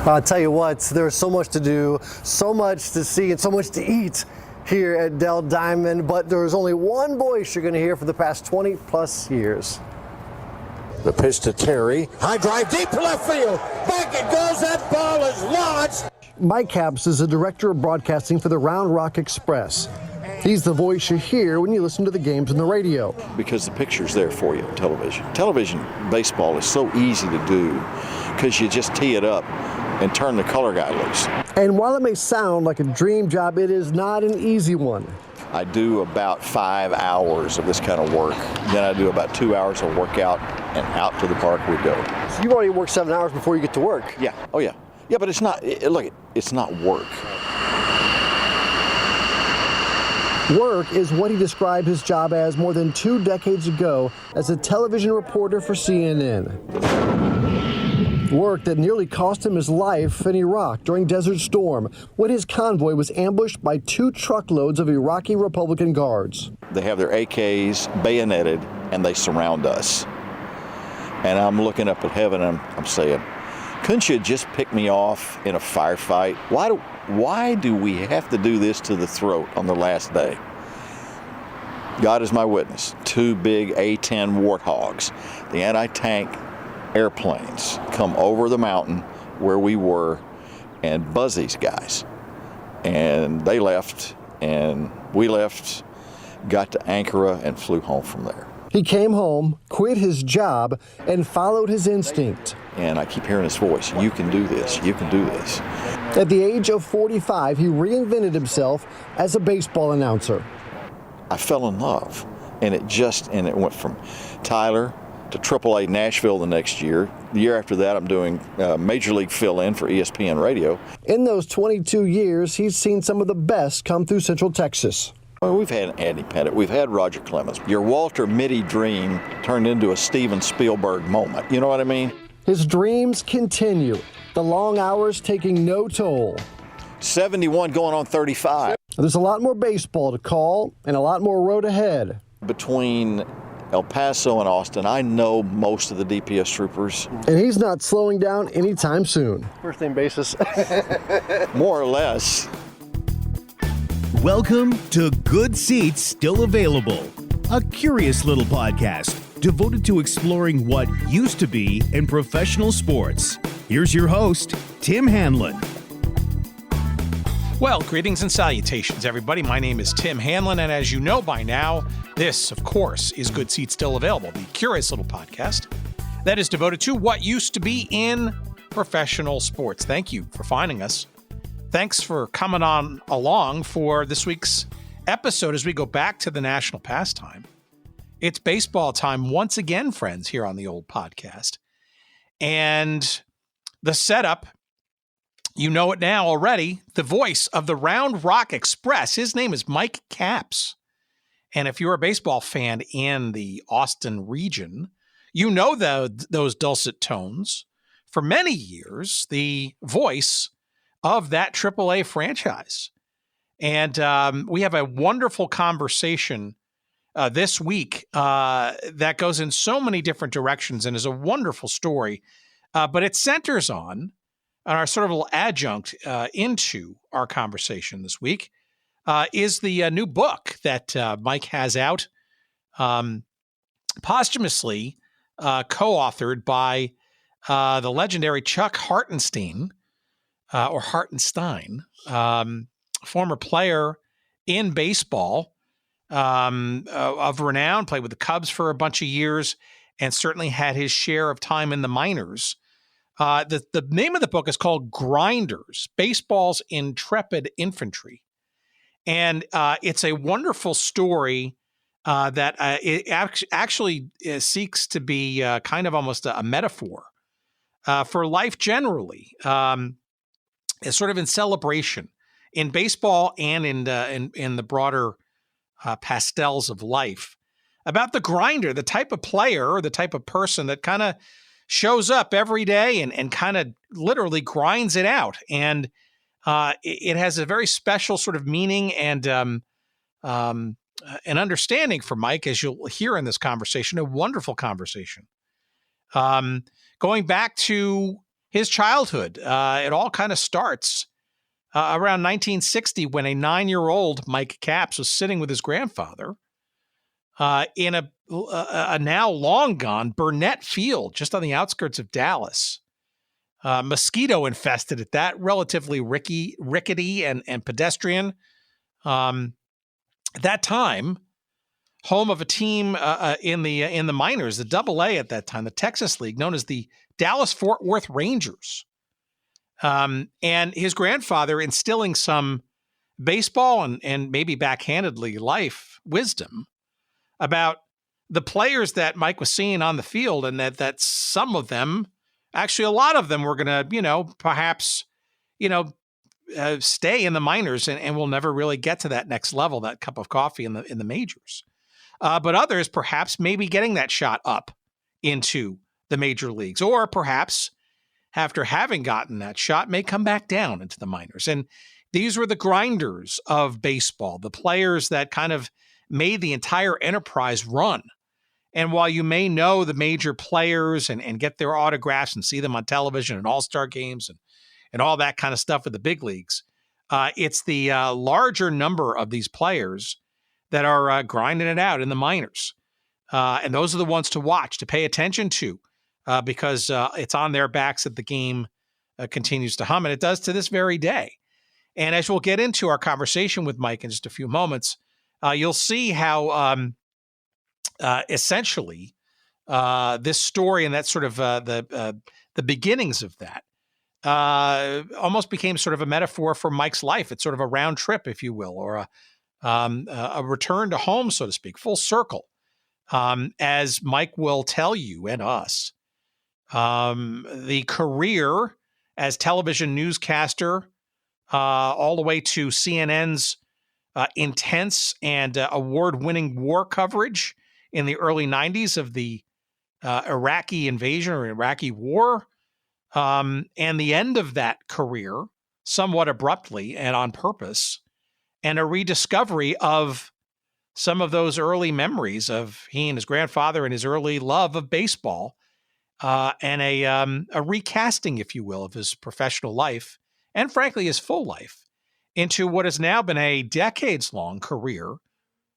I'll tell you what, there's so much to do, so much to see, and so much to eat here at Dell Diamond, but there's only one voice you're going to hear for the past 20 plus years. The pitch to Terry. High drive deep to left field. Back it goes. That ball is launched. Mike Capps is the director of broadcasting for the Round Rock Express. He's the voice you hear when you listen to the games on the radio. Because the picture's there for you on television. Television baseball is so easy to do because you just tee it up and turn the color guy loose. And while it may sound like a dream job, it is not an easy one. I do about 5 hours of this kind of work. Then I do about 2 hours of workout, and out to the park we go. So you've already worked 7 hours before you get to work. Yeah, oh yeah. Yeah, but it's not, look, it's not work. Work is what he described his job as more than 2 decades ago as a television reporter for CNN. Work that nearly cost him his life in Iraq during Desert Storm when his convoy was ambushed by 2 truckloads of Iraqi Republican guards. They have their AKs bayoneted and they surround us. And I'm looking up at heaven and I'm saying, couldn't you just pick me off in a firefight? Why do we have to do this to the throat on the last day? God is my witness. 2 big A-10 Warthogs, the anti-tank airplanes, come over the mountain where we were and buzz these guys. And they left, and we left, got to Ankara, and flew home from there. He came home, quit his job, and followed his instinct. And I keep hearing his voice, you can do this, you can do this. At the age of 45, he reinvented himself as a baseball announcer. I fell in love, and it went from Tyler to AAA Nashville the next year. The year after that, I'm doing Major League fill-in for ESPN Radio. In those 22 years, he's seen some of the best come through Central Texas. Well, we've had Andy Pettit, we've had Roger Clemens. Your Walter Mitty dream turned into a Steven Spielberg moment. You know what I mean? His dreams continue, the long hours taking no toll. 71 going on 35. There's a lot more baseball to call and a lot more road ahead. Between El Paso and Austin, I know most of the DPS troopers. And he's not slowing down anytime soon. First name basis. More or less. Welcome to Good Seats Still Available, a curious little podcast devoted to exploring what used to be in professional sports. Here's your host, Tim Hanlon. Well, greetings and salutations, everybody. My name is Tim Hanlon, and as you know by now, this, of course, is Good Seats Still Available, the curious little podcast that is devoted to what used to be in professional sports. Thank you for finding us. Thanks for coming on along for this week's episode as we go back to the national pastime. It's baseball time once again, friends, here on the old podcast. And the setup, you know it now already, the voice of the Round Rock Express. His name is Mike Capps. And if you're a baseball fan in the Austin region, you know those dulcet tones. For many years, the voice of that AAA franchise. And we have a wonderful conversation this week that goes in so many different directions and is a wonderful story. But it centers on our sort of little adjunct into our conversation this week is the new book that Mike has out, posthumously co-authored by the legendary Chuck Hartenstein, or Hartenstein, former player in baseball of renown, played with the Cubs for a bunch of years, and certainly had his share of time in the minors. The name of the book is called Grinders, Baseball's Intrepid Infantry. And it's a wonderful story that it actually seeks to be kind of almost a metaphor for life generally. It's sort of in celebration in baseball and in the broader pastels of life about the grinder, the type of player or the type of person that kind of shows up every day and kind of literally grinds it out. And it has a very special sort of meaning and an understanding for Mike, as you'll hear in this conversation, a wonderful conversation. Going back to his childhood. It all kind of starts around 1960 when a 9-year-old Mike Capps was sitting with his grandfather in a now long gone Burnett Field just on the outskirts of Dallas. Mosquito infested at that, relatively rickety and pedestrian. At that time, home of a team in the minors, the Double-A at that time, the Texas League, known as the Dallas-Fort Worth Rangers. And his grandfather instilling some baseball and maybe backhandedly life wisdom about the players that Mike was seeing on the field, and that some of them, actually a lot of them, were going to, perhaps, stay in the minors and will never really get to that next level, that cup of coffee in the majors. But others perhaps maybe getting that shot up into the major leagues, or perhaps after having gotten that shot may come back down into the minors. And these were the grinders of baseball, the players that kind of made the entire enterprise run. And while you may know the major players and get their autographs and see them on television and all-star games and all that kind of stuff with the big leagues, it's the larger number of these players that are grinding it out in the minors. And those are the ones to watch, to pay attention to, because it's on their backs that the game continues to hum. And it does to this very day. And as we'll get into our conversation with Mike in just a few moments, you'll see how essentially this story and that sort of the beginnings of that almost became sort of a metaphor for Mike's life. It's sort of a round trip, if you will, or a return to home, so to speak, full circle. As Mike will tell you and us, the career as television newscaster, all the way to CNN's intense and award-winning war coverage in the early 90s of the Iraqi invasion or Iraqi war, and the end of that career somewhat abruptly and on purpose, and a rediscovery of some of those early memories of he and his grandfather and his early love of baseball, and a recasting, if you will, of his professional life and, frankly, his full life into what has now been a decades-long career,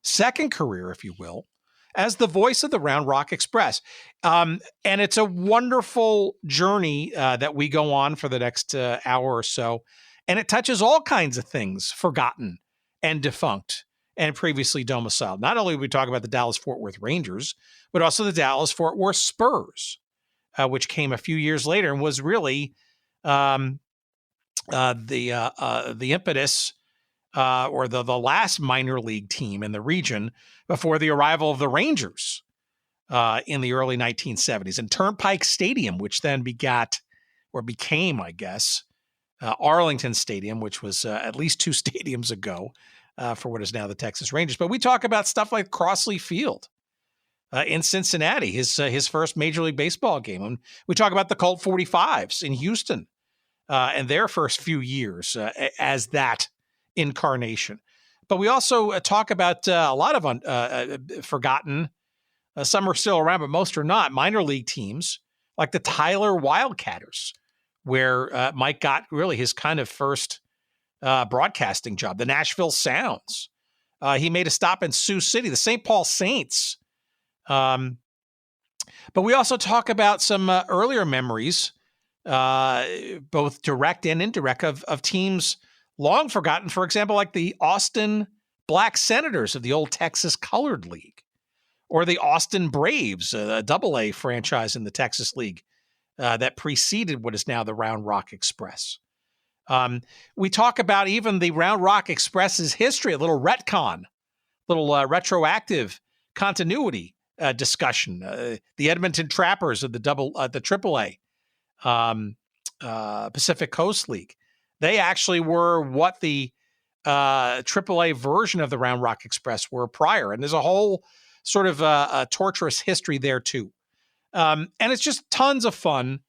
second career, if you will, as the voice of the Round Rock Express. And it's a wonderful journey that we go on for the next hour or so. And it touches all kinds of things forgotten and defunct and previously domiciled. Not only do we talk about the Dallas-Fort Worth Rangers, but also the Dallas-Fort Worth Spurs, which came a few years later and was really the impetus or the last minor league team in the region before the arrival of the Rangers in the early 1970s. And Turnpike Stadium, which then became, I guess, Arlington Stadium, which was at least two stadiums ago for what is now the Texas Rangers. But we talk about stuff like Crossley Field in Cincinnati, his first Major League Baseball game. And we talk about the Colt 45s in Houston and their first few years as that incarnation. But we also talk about a lot of forgotten, some are still around, but most are not, minor league teams like the Tyler WildCatters, where Mike got really his kind of first broadcasting job. The Nashville Sounds. He made a stop in Sioux City, the St. Paul Saints. But we also talk about some earlier memories, both direct and indirect, of teams long forgotten, for example, like the Austin Black Senators of the old Texas Colored League, or the Austin Braves, a Double-A franchise in the Texas League that preceded what is now the Round Rock Express. We talk about even the Round Rock Express's history, a little retcon, little retroactive continuity discussion. The Edmonton Trappers of the Triple-A Pacific Coast League. They actually were what the AAA version of the Round Rock Express were prior. And there's a whole sort of a torturous history there, too. And it's just tons of fun.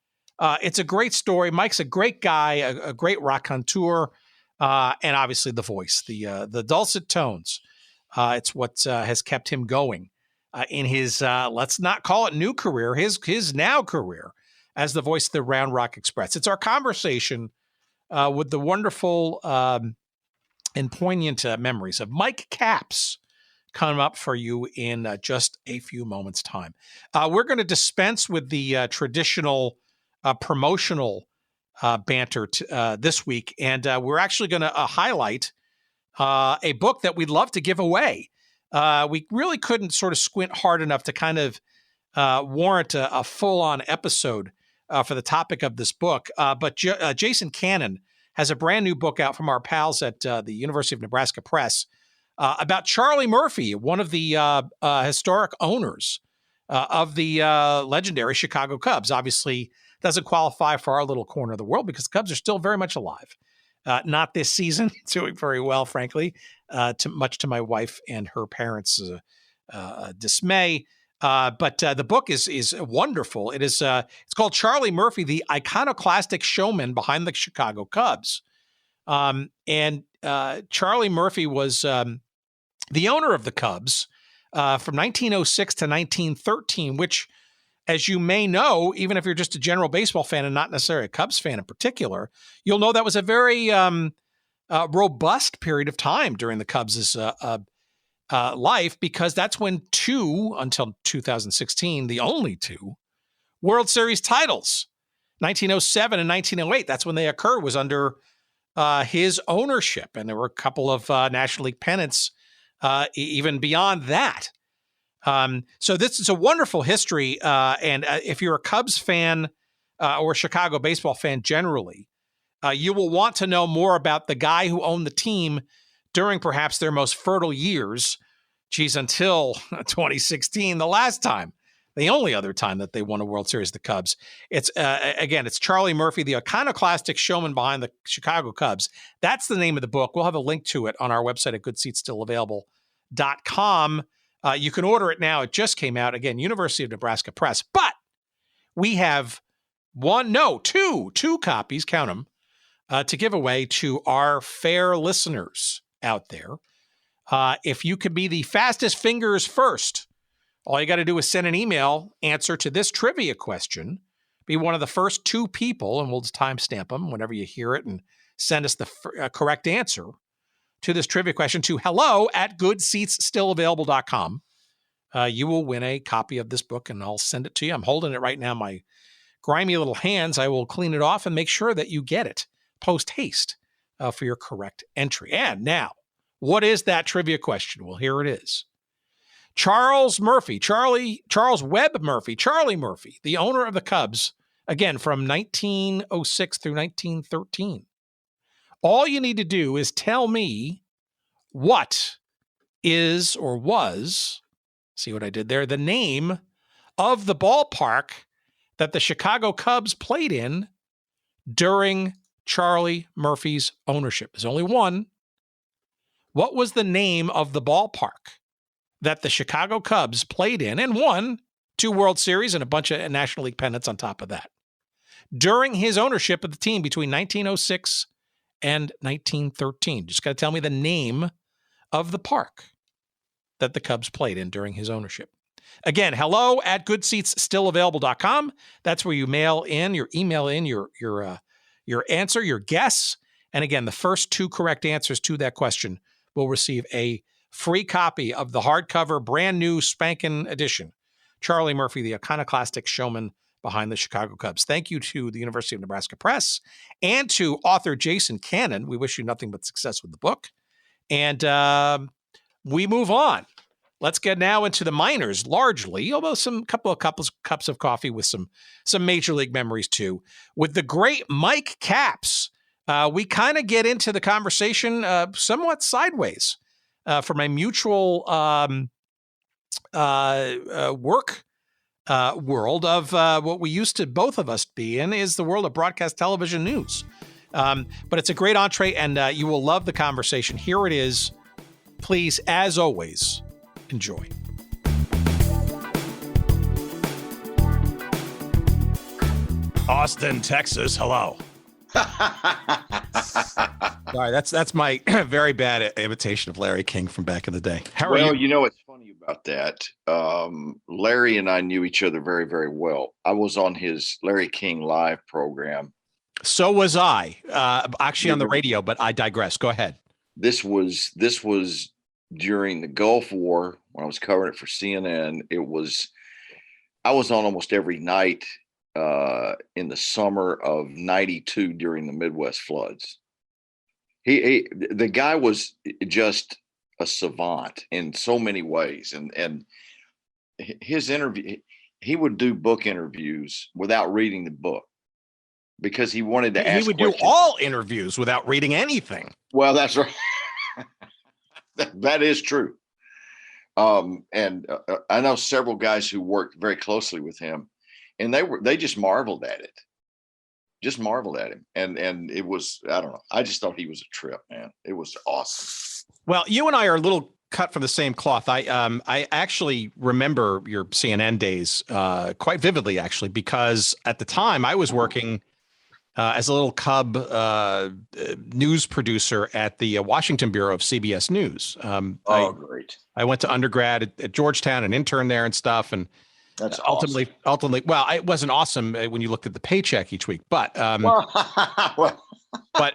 It's a great story. Mike's a great guy, a great raconteur, and obviously the voice, the dulcet tones. It's what has kept him going in his, let's not call it new career, his now career as the voice of the Round Rock Express. It's our conversation with the wonderful and poignant memories of Mike Capps coming up for you in just a few moments' time. We're going to dispense with the traditional promotional banter this week, and we're actually going to highlight a book that we'd love to give away. We really couldn't sort of squint hard enough to kind of warrant a full-on episode for the topic of this book. But Jason Cannon has a brand new book out from our pals at the University of Nebraska Press about Charlie Murphy, one of the historic owners of the legendary Chicago Cubs. Obviously, doesn't qualify for our little corner of the world because the Cubs are still very much alive. Not this season, doing very well, frankly, much to my wife and her parents' dismay. But the book is wonderful. It's called Charlie Murphy, the Iconoclastic Showman Behind the Chicago Cubs. And Charlie Murphy was the owner of the Cubs from 1906 to 1913, which, as you may know, even if you're just a general baseball fan and not necessarily a Cubs fan in particular, you'll know that was a very robust period of time during the Cubs' life, because that's when until 2016, the only two World Series titles, 1907 and 1908, that's when they occurred, was under his ownership. And there were a couple of National League pennants even beyond that. So this is a wonderful history. And if you're a Cubs fan or a Chicago baseball fan generally, you will want to know more about the guy who owned the team during perhaps their most fertile years, until 2016, the only other time that they won a World Series, the Cubs. It's Charlie Murphy, the Iconoclastic Showman Behind the Chicago Cubs. That's the name of the book. We'll have a link to it on our website at goodseatsstillavailable.com. You can order it now. It just came out. Again, University of Nebraska Press. But we have two copies, count them, to give away to our fair listeners out there. If you could be the fastest fingers first, all you got to do is send an email answer to this trivia question. Be one of the first two people, and we'll just timestamp them whenever you hear it, and send us the correct answer to this trivia question to hello@goodseatsstillavailable.com. You will win a copy of this book, and I'll send it to you. I'm holding it right now in my grimy little hands. I will clean it off and make sure that you get it post haste for your correct entry. And now, what is that trivia question? Well, here it is. Charles Murphy, Charlie Murphy, the owner of the Cubs, again, from 1906 through 1913. All you need to do is tell me what is or was, see what I did there, the name of the ballpark that the Chicago Cubs played in during Charlie Murphy's ownership. There's only one. What was the name of the ballpark that the Chicago Cubs played in and won 2 World Series and a bunch of National League pennants on top of that during his ownership of the team between 1906 and 1913? Just got to tell me the name of the park that the Cubs played in during his ownership. Again, hello@goodseatsstillavailable.com. That's where you email in your answer, your guess. And again, the first 2 correct answers to that question will receive a free copy of the hardcover, brand new spanking edition, Charlie Murphy, the Iconoclastic Showman Behind the Chicago Cubs. Thank you to the University of Nebraska Press and to author Jason Cannon. We wish you nothing but success with the book. And we move on. Let's get now into the minors, largely, although couple of cups of coffee with some major league memories too. With the great Mike Capps, we kind of get into the conversation somewhat sideways from a mutual work world of what we used to both of us be in, is the world of broadcast television news. But it's a great entree, and you will love the conversation. Here it is. Please, as always, enjoy. Austin, Texas. Hello. Sorry, that's my very bad imitation of Larry King from back in the day. How are you? Well, you know what's funny about about that. Larry and I knew each other very, very well. I was on his Larry King Live program. So was I, actually on the radio, but I digress. Go ahead. This was during the Gulf War when I was covering it for CNN. I was on almost every night in the summer of '92 during the Midwest floods. The guy was just a savant in so many ways, and his interview, he would do book interviews without reading the book because he wanted to ask. He would do all interviews without reading anything. Well, that's right. That is true. And I know several guys who worked very closely with him, and they just marveled at it. Just marveled at him. And it was, I don't know. I just thought he was a trip, man. It was awesome. Well, you and I are a little cut from the same cloth. I actually remember your CNN days quite vividly, actually, because at the time I was working as a little cub news producer at the Washington bureau of CBS News. Great. I went to undergrad at Georgetown and interned there and stuff. And that's ultimately, well, it wasn't awesome when you looked at the paycheck each week, but but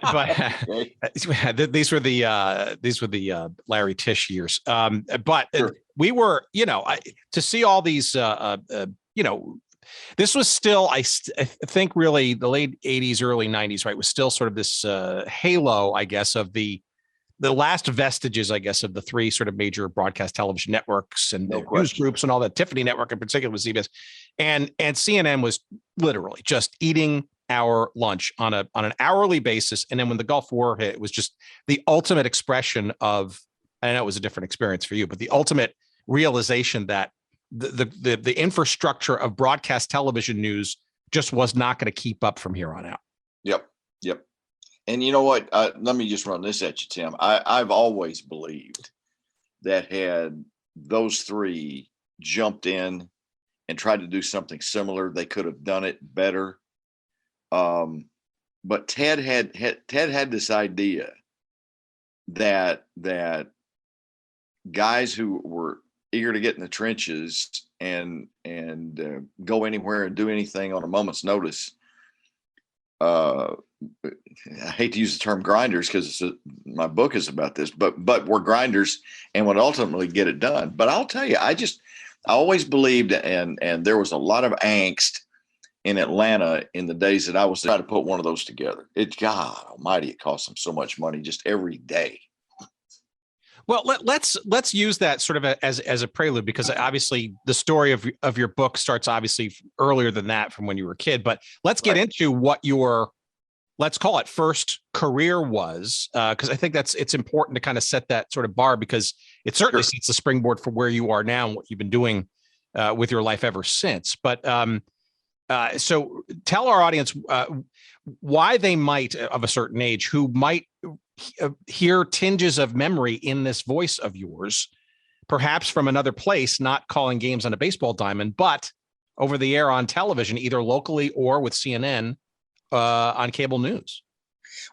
these were the Larry Tisch years. But sure. We were, to see all these, this was still, I think, really the late '80s, early '90s, right? Was still sort of this halo, I guess, of the last vestiges, I guess, of the three sort of major broadcast television networks and news groups and all that. Tiffany Network in particular was CBS, and CNN was literally just eating our lunch on an hourly basis. And then when the Gulf War hit, it was just the ultimate expression of, I know it was a different experience for you, but the ultimate realization that the infrastructure of broadcast television news just was not going to keep up from here on out. Yep. And you know what? Let me just run this at you, Tim. I've always believed that had those three jumped in and tried to do something similar, they could have done it better. But Ted had this idea that guys who were eager to get in the trenches and go anywhere and do anything on a moment's notice. I hate to use the term grinders because my book is about this, but we're grinders and would ultimately get it done. But I'll tell you, I always believed, and there was a lot of angst in Atlanta in the days that I was trying to put one of those together. God almighty, it cost them so much money just every day. Well, let's use that sort of as a prelude, because obviously the story of your book starts obviously earlier than that, from when you were a kid. But let's get into what your, let's call it, first career was, because I think it's important to kind of set that sort of bar, because it certainly sets the springboard for where you are now and what you've been doing with your life ever since. But so tell our audience why they might, of a certain age, who might hear tinges of memory in this voice of yours, perhaps from another place, not calling games on a baseball diamond, but over the air on television, either locally or with CNN on cable news.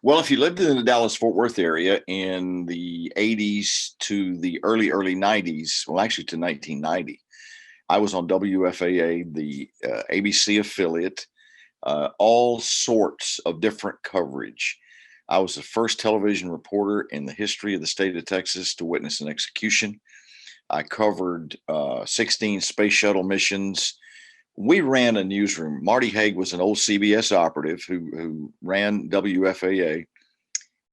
Well, if you lived in the Dallas-Fort Worth area in the 80s to the early 90s, well, actually to 1990, I was on WFAA, the ABC affiliate, all sorts of different coverage. I was the first television reporter in the history of the state of Texas to witness an execution. I covered 16 space shuttle missions. We ran a newsroom. Marty Haig was an old CBS operative who ran WFAA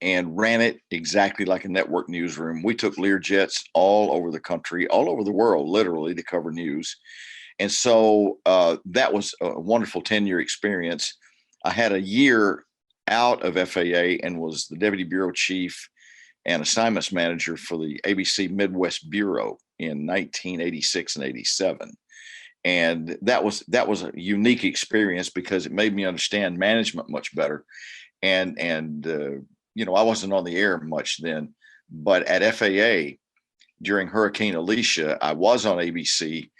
and ran it exactly like a network newsroom. We took Lear jets all over the country, all over the world, literally, to cover news. And so that was a wonderful 10-year experience. I had a year out of FAA and was the deputy bureau chief and assignments manager for the ABC Midwest Bureau in 1986 and 87. And that was a unique experience because it made me understand management much better. And I wasn't on the air much then, but at FAA during Hurricane Alicia, I was on ABC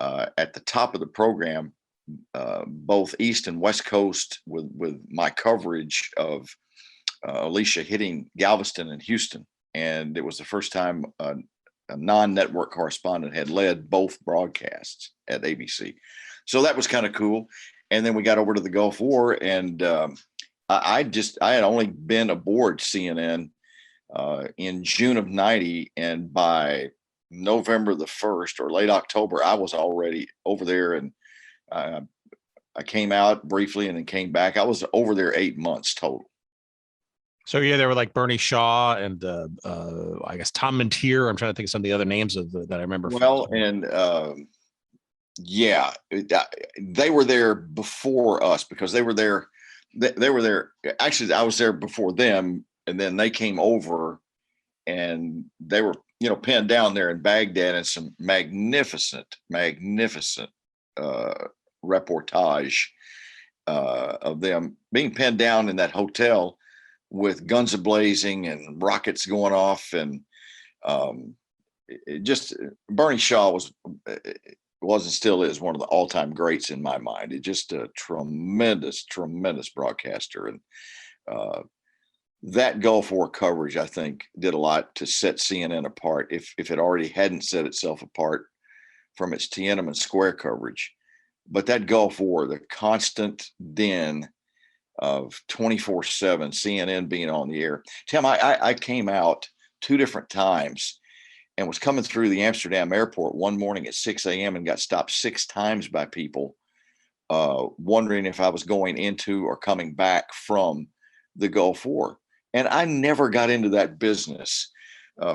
at the top of the program, both East and West Coast, with my coverage of Alicia hitting Galveston and Houston. And it was the first time non-network correspondent, had led both broadcasts at ABC. So that was kind of cool. And then we got over to the Gulf War, and I had only been aboard CNN in June of '90, and by November the 1st or late October, I was already over there, and I came out briefly and then came back. I was over there 8 months total. So yeah, there were like Bernie Shaw and I guess Tom Mentir. I'm trying to think of some of the other names that I remember. Well, and yeah, they were there before us because they were there. They were there. Actually, I was there before them, and then they came over, and they were, pinned down there in Baghdad, and some magnificent reportage of them being pinned down in that hotel with guns a-blazing and rockets going off. And Bernie Shaw was and still is one of the all-time greats in my mind. It's just a tremendous broadcaster. And that Gulf War coverage, I think, did a lot to set CNN apart, if it already hadn't set itself apart from its Tiananmen Square coverage. But that Gulf War, the constant din of 24/7 CNN being on the air. Tim, I came out 2 different times and was coming through the Amsterdam airport one morning at 6 a.m. and got stopped 6 times by people wondering if I was going into or coming back from the Gulf War. And I never got into that business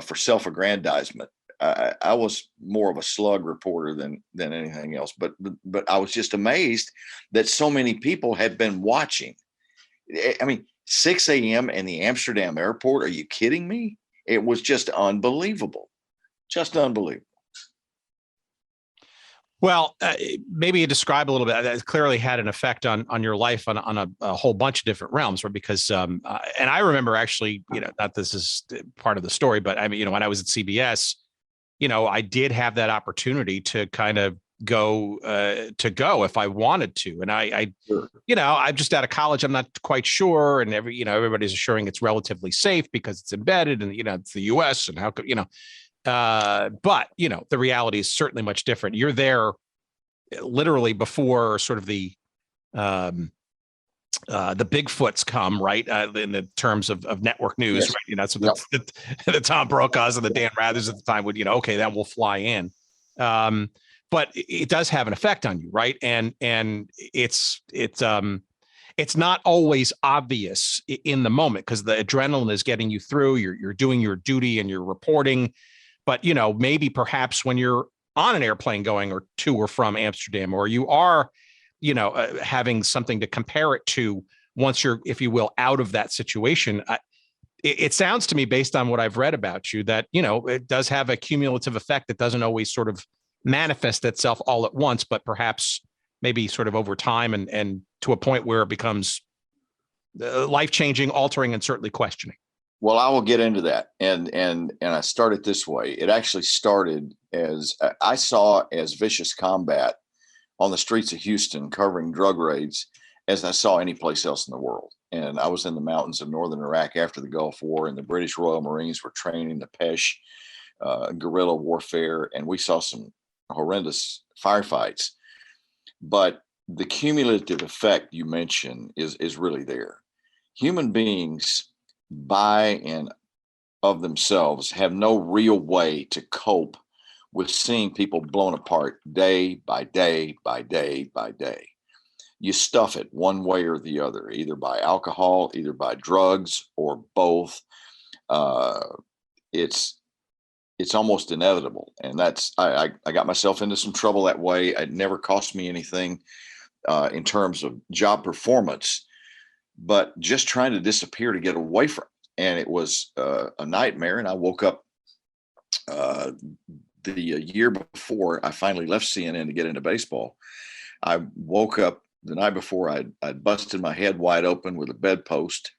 for self-aggrandizement. I was more of a slug reporter than anything else. But I was just amazed that so many people had been watching. I mean, 6 a.m. in the Amsterdam airport. Are you kidding me? It was just unbelievable. Just unbelievable. Well, maybe you describe a little bit. That clearly had an effect on your life on a whole bunch of different realms, right? Because, and I remember actually, not this is part of the story, but I mean, when I was at CBS, I did have that opportunity to kind of go if I wanted to. And I Sure. I'm just out of college. I'm not quite sure. And everybody's assuring it's relatively safe because it's embedded and, it's the US and how could, but the reality is certainly much different. You're there literally before sort of the Bigfoots come, right? In the terms of network news, Yes. right? So the Tom Brokaws and the Dan Rathers at the time would, okay, then we'll fly in. But it does have an effect on you, right? And it's not always obvious in the moment because the adrenaline is getting you through. You're doing your duty and you're reporting. But, maybe perhaps when you're on an airplane going or to or from Amsterdam, or you are, having something to compare it to once you're, if you will, out of that situation. It sounds to me, based on what I've read about you, that, it does have a cumulative effect that doesn't always sort of manifest itself all at once, but perhaps maybe sort of over time and to a point where it becomes life-changing, altering, and certainly questioning. Well, I will get into that. And I started this way. It actually started as I saw as vicious combat on the streets of Houston covering drug raids as I saw any place else in the world. And I was in the mountains of northern Iraq after the Gulf War, and the British Royal Marines were training the Pesh guerrilla warfare, and we saw some horrendous firefights. But the cumulative effect you mentioned is really there. Human beings, by and of themselves, have no real way to cope with seeing people blown apart day by day by day by day. You stuff it one way or the other, either by alcohol, either by drugs, or both. It's almost inevitable. And that's, I got myself into some trouble that way. It never cost me anything in terms of job performance, but just trying to disappear to get away from it. And it was a nightmare. And I woke up the year before I finally left CNN to get into baseball. I woke up the night before. I'd busted my head wide open with a bedpost.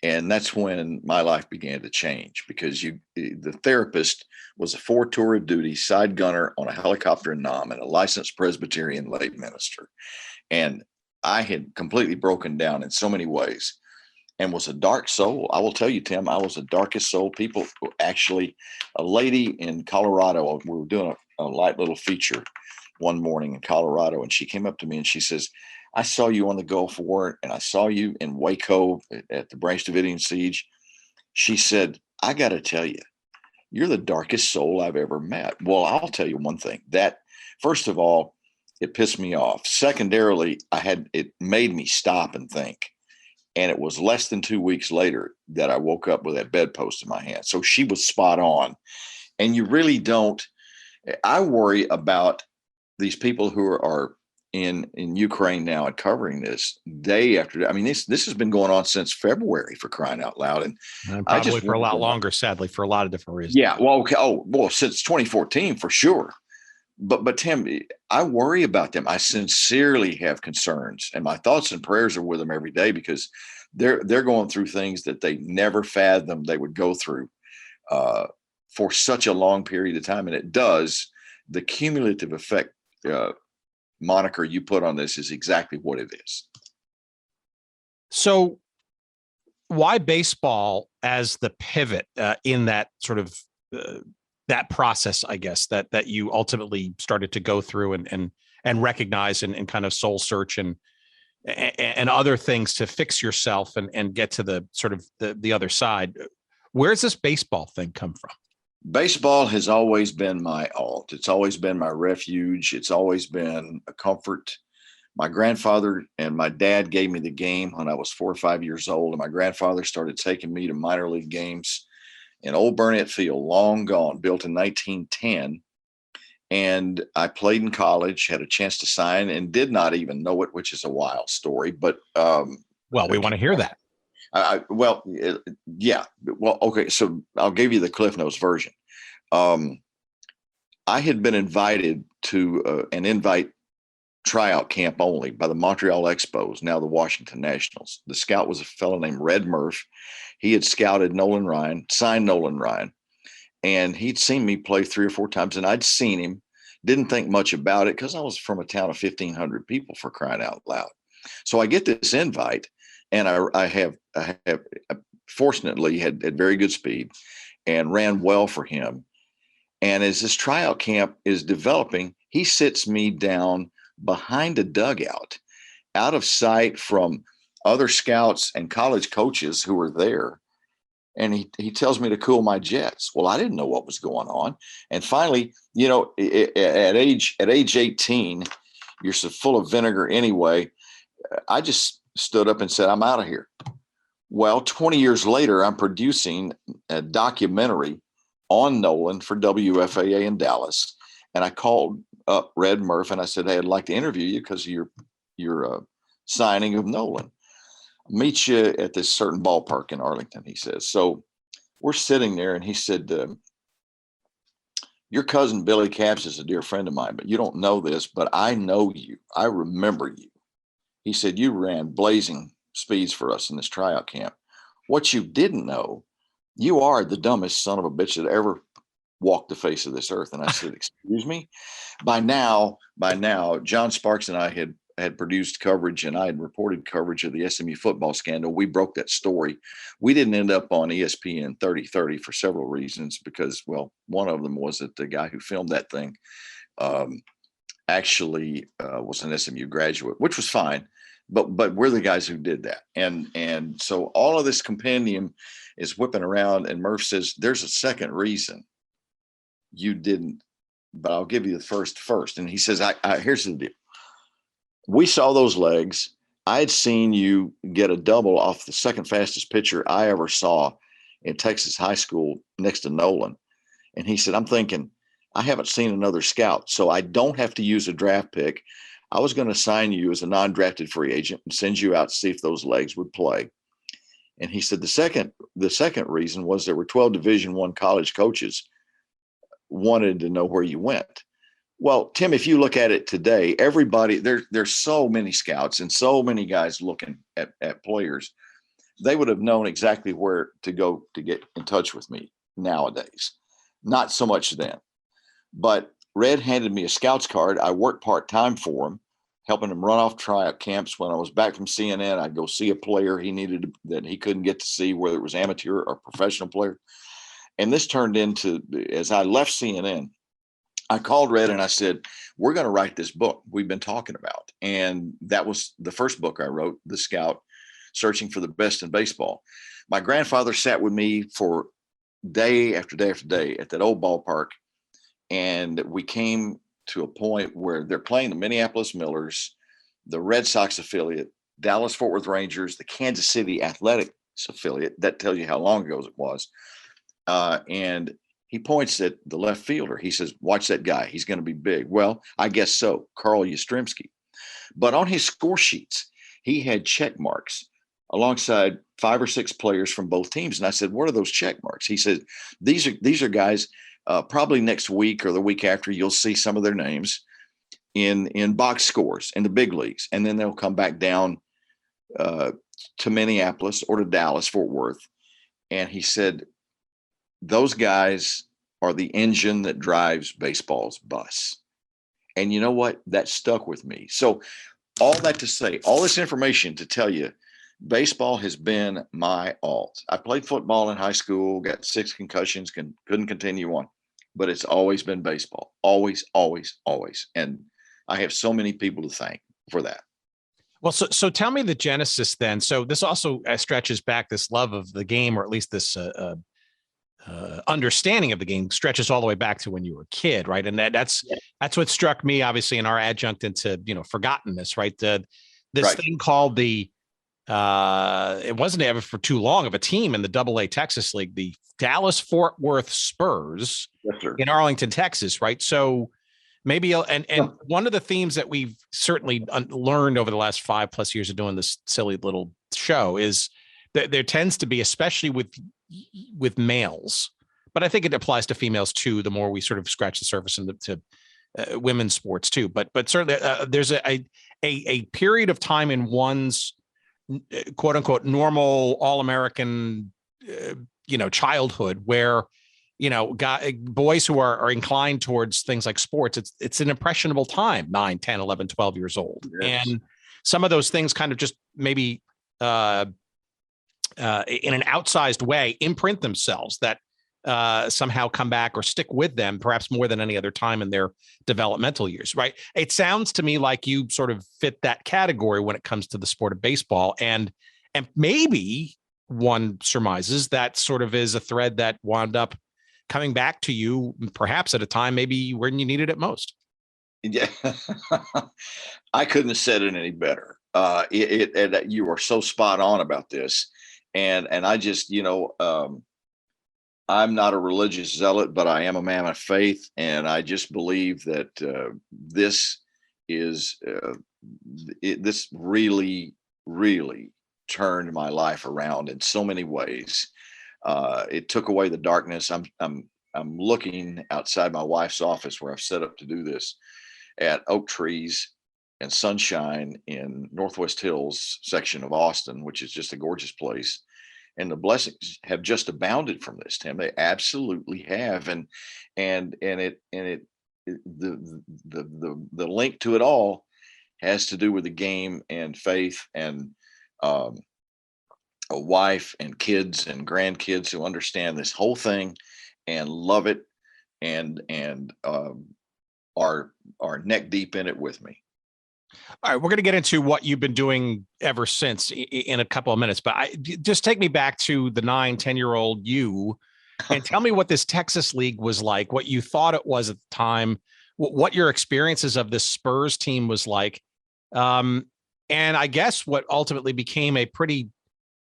And that's when my life began to change, because the therapist was a 4-tour of duty side gunner on a helicopter in Nam and a licensed Presbyterian lay minister. And I had completely broken down in so many ways. and was a dark soul. I will tell you, Tim, I was the darkest soul. People actually, a lady in Colorado, we were doing a light little feature one morning in Colorado, and she came up to me and she says, I saw you on the Gulf War, and I saw you in Waco at the Branch Davidian siege. She said, I got to tell you, you're the darkest soul I've ever met. Well, I'll tell you one thing. That, first of all, it pissed me off. Secondarily, it made me stop and think. And it was less than 2 weeks later that I woke up with that bedpost in my hand. So she was spot on. And you really don't. I worry about these people who are in Ukraine now and covering this day after day. I mean, this has been going on since February, for crying out loud. And probably for a lot longer, sadly, for a lot of different reasons. Yeah. Well, okay. Oh, well, since 2014, for sure. But Tim, I worry about them. I sincerely have concerns, and my thoughts and prayers are with them every day, because they're going through things that they never fathomed they would go through for such a long period of time. And it does. The cumulative effect moniker you put on this is exactly what it is. So why baseball as the pivot in that sort of that process, I guess, that you ultimately started to go through and recognize and kind of soul search and other things to fix yourself and get to the sort of the other side? Where's this baseball thing come from? Baseball has always been my alt. It's always been my refuge. It's always been a comfort. My grandfather and my dad gave me the game when I was 4 or 5 years old, and my grandfather started taking me to minor league games in Old Burnett Field, long gone, built in 1910. And I played in college, had a chance to sign, and did not even know it, which is a wild story. But well, we want to hear that. Yeah. Well, okay. So I'll give you the Cliff Notes version. I had been invited to an invite tryout camp only by the Montreal Expos, now the Washington Nationals. The scout was a fellow named Red Murph. He had scouted Nolan Ryan, signed Nolan Ryan, and he'd seen me play 3 or 4 times, and I'd seen him, didn't think much about it because I was from a town of 1,500 people, for crying out loud. So I get this invite, and I have fortunately had very good speed and ran well for him. And as this tryout camp is developing, he sits me down behind a dugout, out of sight from other scouts and college coaches who were there. And he tells me to cool my jets. Well, I didn't know what was going on. And finally, you know, at age 18, you're so full of vinegar anyway. I just stood up and said, I'm out of here. Well, 20 years later, I'm producing a documentary on Nolan for WFAA in Dallas. And I called up Red Murph and I said, hey, I'd like to interview you because of your signing of Nolan. Meet you at this certain ballpark in Arlington, he says. So we're sitting there, and he said, your cousin Billy Capps is a dear friend of mine, but you don't know this, but I know you. I remember you. He said, you ran blazing speeds for us in this tryout camp. What you didn't know, you are the dumbest son of a bitch that ever walked the face of this earth. And I said, excuse me? By now, John Sparks and I had produced coverage, and I had reported coverage of the SMU football scandal. We broke that story. We didn't end up on ESPN 30/30 for several reasons, because, well, one of them was that the guy who filmed that thing actually was an SMU graduate, which was fine. But we're the guys who did that. And so all of this compendium is whipping around, and Murph says, there's a second reason you didn't, but I'll give you the first. And he says, here's the deal. We saw those legs. I had seen you get a double off the second fastest pitcher I ever saw in Texas high school next to Nolan. And he said, I'm thinking, I haven't seen another scout, so I don't have to use a draft pick. I was going to sign you as a non-drafted free agent and send you out to see if those legs would play. And he said, the second reason was there were 12 Division I college coaches wanted to know where you went. Well, Tim, if you look at it today, everybody, there's so many scouts and so many guys looking at players. They would have known exactly where to go to get in touch with me nowadays. Not so much then. But Red handed me a scout's card. I worked part-time for him. helping him run off tryout camps. When I was back from CNN, I'd go see a player he needed that he couldn't get to see, whether it was amateur or professional player. And this turned into, as I left CNN, I called Red and I said, we're going to write this book we've been talking about. And that was the first book I wrote, The Scout, Searching for the Best in Baseball. My grandfather sat with me for day after day after day at that old ballpark. And we came to a point where they're playing the Minneapolis Millers, the Red Sox affiliate, Dallas Fort Worth Rangers, the Kansas City Athletics affiliate. That tells you how long ago it was. And he points at the left fielder. He says, watch that guy. He's going to be big. Well, I guess so. Carl Yastrzemski. But on his score sheets, he had check marks alongside 5 or 6 players from both teams. And I said, what are those check marks? He said, these are guys, probably next week or the week after, you'll see some of their names in box scores in the big leagues. And then they'll come back down to Minneapolis or to Dallas, Fort Worth. And he said, those guys are the engine that drives baseball's bus. And you know what? That stuck with me. So all that to say, all this information to tell you, baseball has been my alt. I played football in high school, got 6 concussions, couldn't continue on, but it's always been baseball. Always, always, always. And I have so many people to thank for that. Well, so tell me the genesis then. So this also stretches back, this love of the game, or at least this understanding of the game stretches all the way back to when you were a kid, right? And that's what struck me, obviously, in our adjunct into, forgottenness, right? This Right. thing called the it wasn't ever for too long of a team in the AA Texas League, the Dallas Fort Worth Spurs. Yes, sir. In Arlington, Texas, right? So maybe, and one of the themes that we've certainly learned over the last 5+ years of doing this silly little show is that there tends to be, especially with males, but I think it applies to females too, the more we sort of scratch the surface into women's sports too. But certainly there's a period of time in one's quote unquote normal all-American childhood where boys who are inclined towards things like sports, it's an impressionable time, 9, 10, 11, 12 years old. Yes. And some of those things kind of just maybe in an outsized way imprint themselves that somehow come back or stick with them, perhaps more than any other time in their developmental years, right? It sounds to me like you sort of fit that category when it comes to the sport of baseball. And maybe one surmises that sort of is a thread that wound up coming back to you, perhaps at a time maybe when you needed it most. Yeah, I couldn't have said it any better. You are so spot on about this. And I just, I'm not a religious zealot, but I am a man of faith. And I just believe that this really, really turned my life around in so many ways. It took away the darkness. I'm looking outside my wife's office where I've set up to do this at oak trees and sunshine in Northwest Hills section of Austin, which is just a gorgeous place. And the blessings have just abounded from this, Tim. They absolutely have. And the link to it all has to do with the game and faith and a wife and kids and grandkids who understand this whole thing and love it and are neck deep in it with me. All right, we're going to get into what you've been doing ever since in a couple of minutes, but just take me back to the 9, 10-year-old you and tell me what this Texas League was like, what you thought it was at the time, what your experiences of this Spurs team was like. And I guess what ultimately became a pretty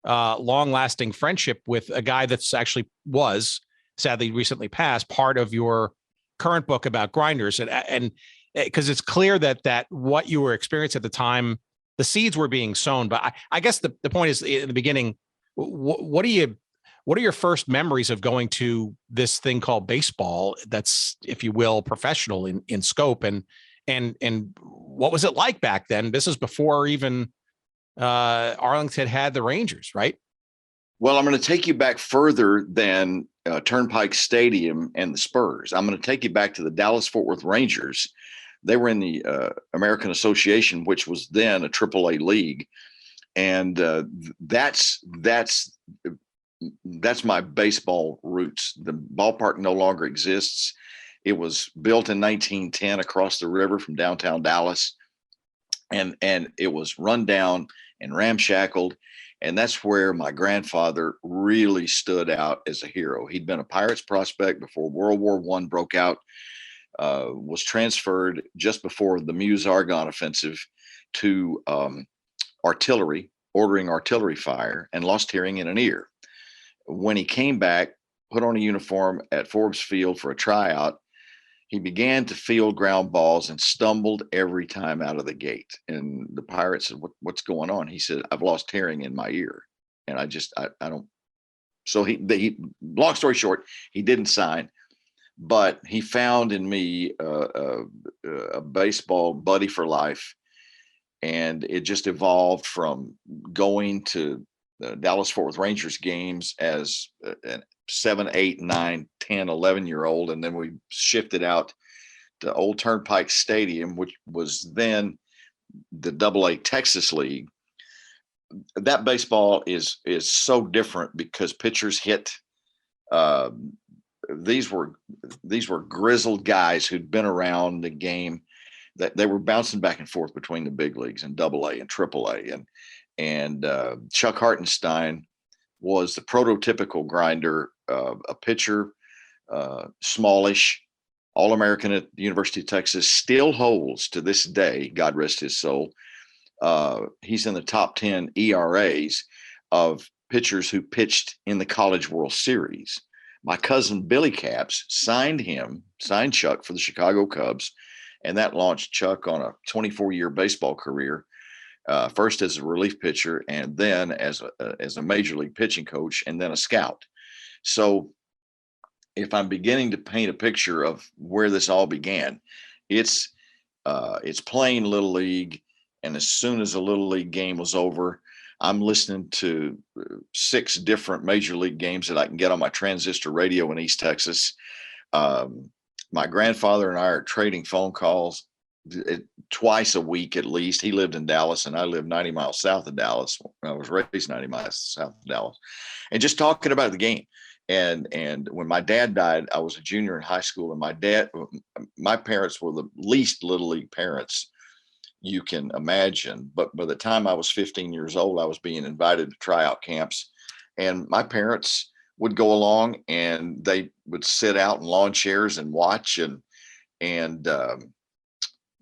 long-lasting friendship with a guy that's actually was sadly recently passed, part of your current book about grinders. And because it's clear that what you were experiencing at the time, the seeds were being sown. But I guess the point is in the beginning, what are your first memories of going to this thing called baseball that's, if you will, professional in scope, and what was it like back then? This is before even Arlington had the Rangers, right? Well, I'm going to take you back further than Turnpike Stadium and the Spurs. I'm going to take you back to the Dallas Fort Worth Rangers, They were in the American Association, which was then a AAA league, and that's my baseball roots. The ballpark no longer exists. It was built in 1910 across the river from downtown Dallas, and it was run down and ramshackled. And that's where my grandfather really stood out as a hero. He'd been a Pirates prospect before World War I broke out, was transferred just before the Meuse-Argonne offensive to artillery, ordering artillery fire, and lost hearing in an ear. When he came back, put on a uniform at Forbes Field for a tryout, he began to field ground balls and stumbled every time out of the gate. And the Pirates said, what's going on? He said, I've lost hearing in my ear. And I don't. So he long story short, he didn't sign, but he found in me a baseball buddy for life. And it just evolved from going to the Dallas-Fort Worth Rangers games as a 7, 8, 9, 10, 11-year-old. And then we shifted out to Old Turnpike Stadium, which was then the AA Texas League. That baseball is so different because pitchers hit. These were grizzled guys who'd been around the game. That they were bouncing back and forth between the big leagues and AA and AAA. And Chuck Hartenstein was the prototypical grinder, a pitcher, smallish, All-American at the University of Texas, still holds to this day, God rest his soul. He's in the top 10 ERAs of pitchers who pitched in the College World Series. My cousin Billy Capps signed Chuck for the Chicago Cubs, and that launched Chuck on a 24-year baseball career. First as a relief pitcher, and then as a major league pitching coach, and then a scout. So if I'm beginning to paint a picture of where this all began, it's playing Little League. And as soon as a Little League game was over, I'm listening to 6 different major league games that I can get on my transistor radio in East Texas. My grandfather and I are trading phone calls twice a week at least. He lived in Dallas and I lived 90 miles south of Dallas. I was raised 90 miles south of Dallas, and just talking about the game. And when my dad died, I was a junior in high school, and my parents were the least Little League parents you can imagine. But by the time I was 15 years old, I was being invited to tryout camps, and my parents would go along and they would sit out in lawn chairs and watch. And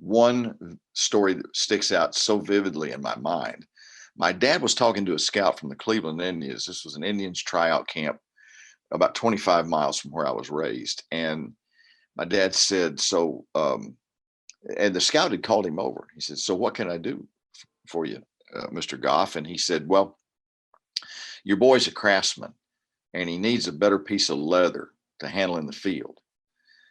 one story that sticks out so vividly in my mind, my dad was talking to a scout from the Cleveland Indians. This was an Indians tryout camp about 25 miles from where I was raised. And my dad said, and the scout had called him over. He said, so what can I do for you, Mr. Goff? And he said, well, your boy's a craftsman and he needs a better piece of leather to handle in the field.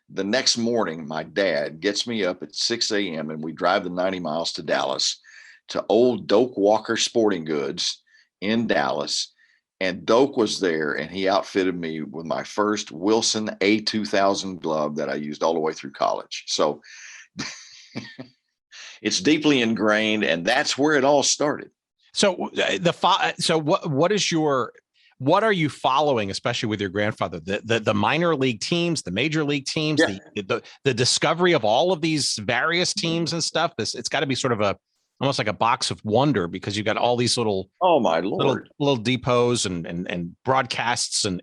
The next morning, my dad gets me up at 6 a.m. and we drive the 90 miles to Dallas to old Doak Walker Sporting Goods in Dallas. And Doak was there, and he outfitted me with my first Wilson A2000 glove that I used all the way through college. So it's deeply ingrained, and that's where it all started. So what are you following, especially with your grandfather? The minor league teams, the major league teams, yeah. the discovery of all of these various teams and stuff. It's got to be sort of almost like a box of wonder, because you've got all these little, oh my Lord, little depots and broadcasts and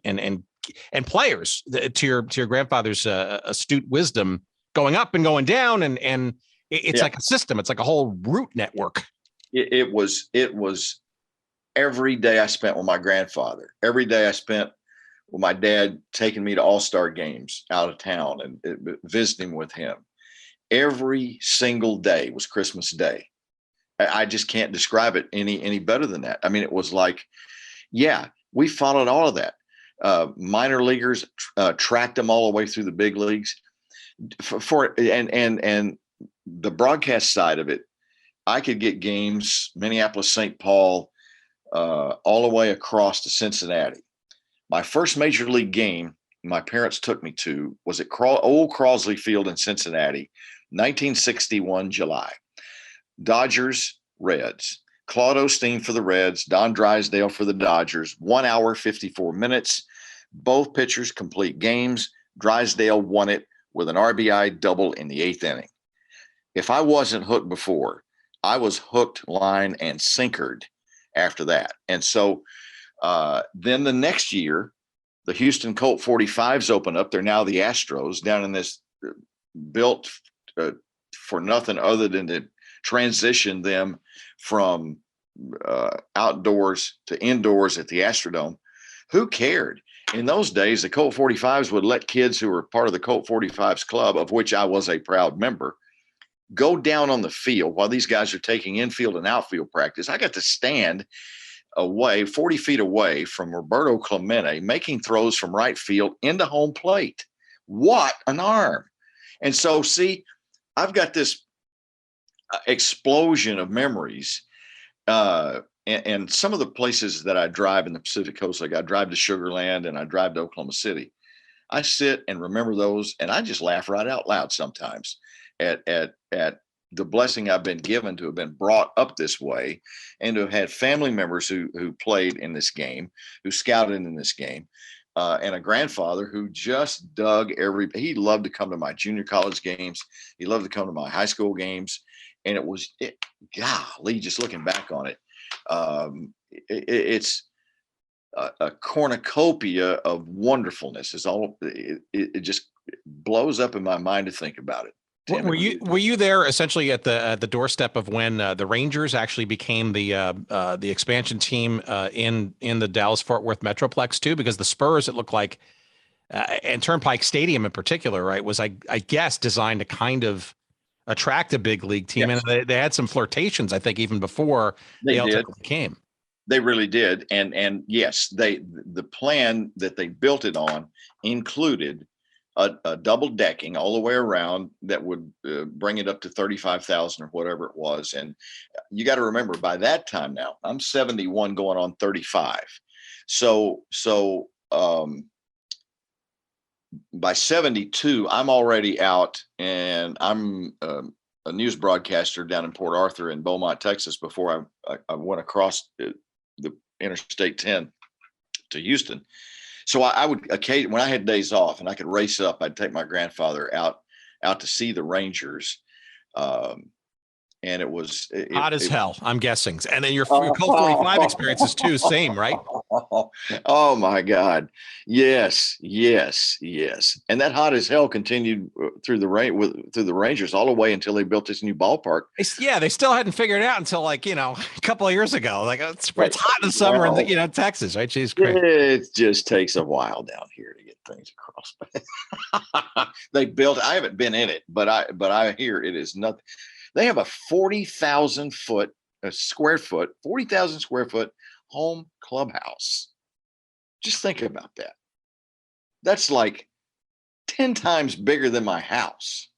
players to your grandfather's astute wisdom going up and going down, and it's like a system. It's like a whole route network. It was every day I spent with my grandfather. Every day I spent with my dad, taking me to all-star games out of town and visiting with him. Every single day was Christmas Day. I just can't describe it any better than that. I mean, it was like, yeah, we followed all of that. Minor leaguers tracked them all the way through the big leagues. And the broadcast side of it, I could get games, Minneapolis, St. Paul, all the way across to Cincinnati. My first major league game my parents took me to was at Old Crosley Field in Cincinnati, 1961 July. Dodgers, Reds. Claude Osteen for the Reds, Don Drysdale for the Dodgers. 1 hour, 54 minutes. Both pitchers complete games. Drysdale won it with an RBI double in the 8th inning. If I wasn't hooked before, I was hooked, line, and sinkered after that. And so then the next year, the Houston Colt 45s open up. They're now the Astros down in this built for nothing other than to transition them from outdoors to indoors at the Astrodome. Who cared? In those days, the Colt 45s would let kids who were part of the Colt 45s club, of which I was a proud member, go down on the field while these guys are taking infield and outfield practice. I got to stand away, 40 feet away from Roberto Clemente, making throws from right field into home plate. What an arm. And so, see, I've got this explosion of memories. And some of the places that I drive in the Pacific Coast, like I drive to Sugar Land and I drive to Oklahoma City, I sit and remember those, and I just laugh right out loud sometimes at the blessing I've been given to have been brought up this way, and to have had family members who played in this game, who scouted in this game, and a grandfather who just dug he loved to come to my junior college games. He loved to come to my high school games. And golly, just looking back on it, it's a cornucopia of wonderfulness. It just blows up in my mind to think about it. Were you there essentially at the doorstep of when the Rangers actually became the expansion team in the Dallas-Fort Worth Metroplex too? Because the Spurs, it looked like, and Turnpike Stadium in particular, right, was I guess designed to kind of attract a big league team. Yes. And they had some flirtations, I think, even before they ultimately came. They really did. And yes, the plan that they built it on included a double decking all the way around that would bring it up to 35,000 or whatever it was. And you got to remember, by that time now, I'm 71 going on 35. So by 72, I'm already out, and I'm a news broadcaster down in Port Arthur in Beaumont, Texas, before I went across the Interstate 10 to Houston. So I would occasionally, when I had days off and I could race up, I'd take my grandfather out to see the Rangers. And it was hot as hell, I'm guessing. And then your Colt 45 experiences too, same, right? Oh my God. Yes. And that hot as hell continued through the Rangers all the way until they built this new ballpark. Yeah, they still hadn't figured it out until a couple of years ago. Like it's hot in the summer in Texas, right? Jeez, crazy. It just takes a while down here to get things across. They built. I haven't been in it, but I hear it is nothing. They have a 40,000 square foot home clubhouse. Just think about that. That's like 10 times bigger than my house.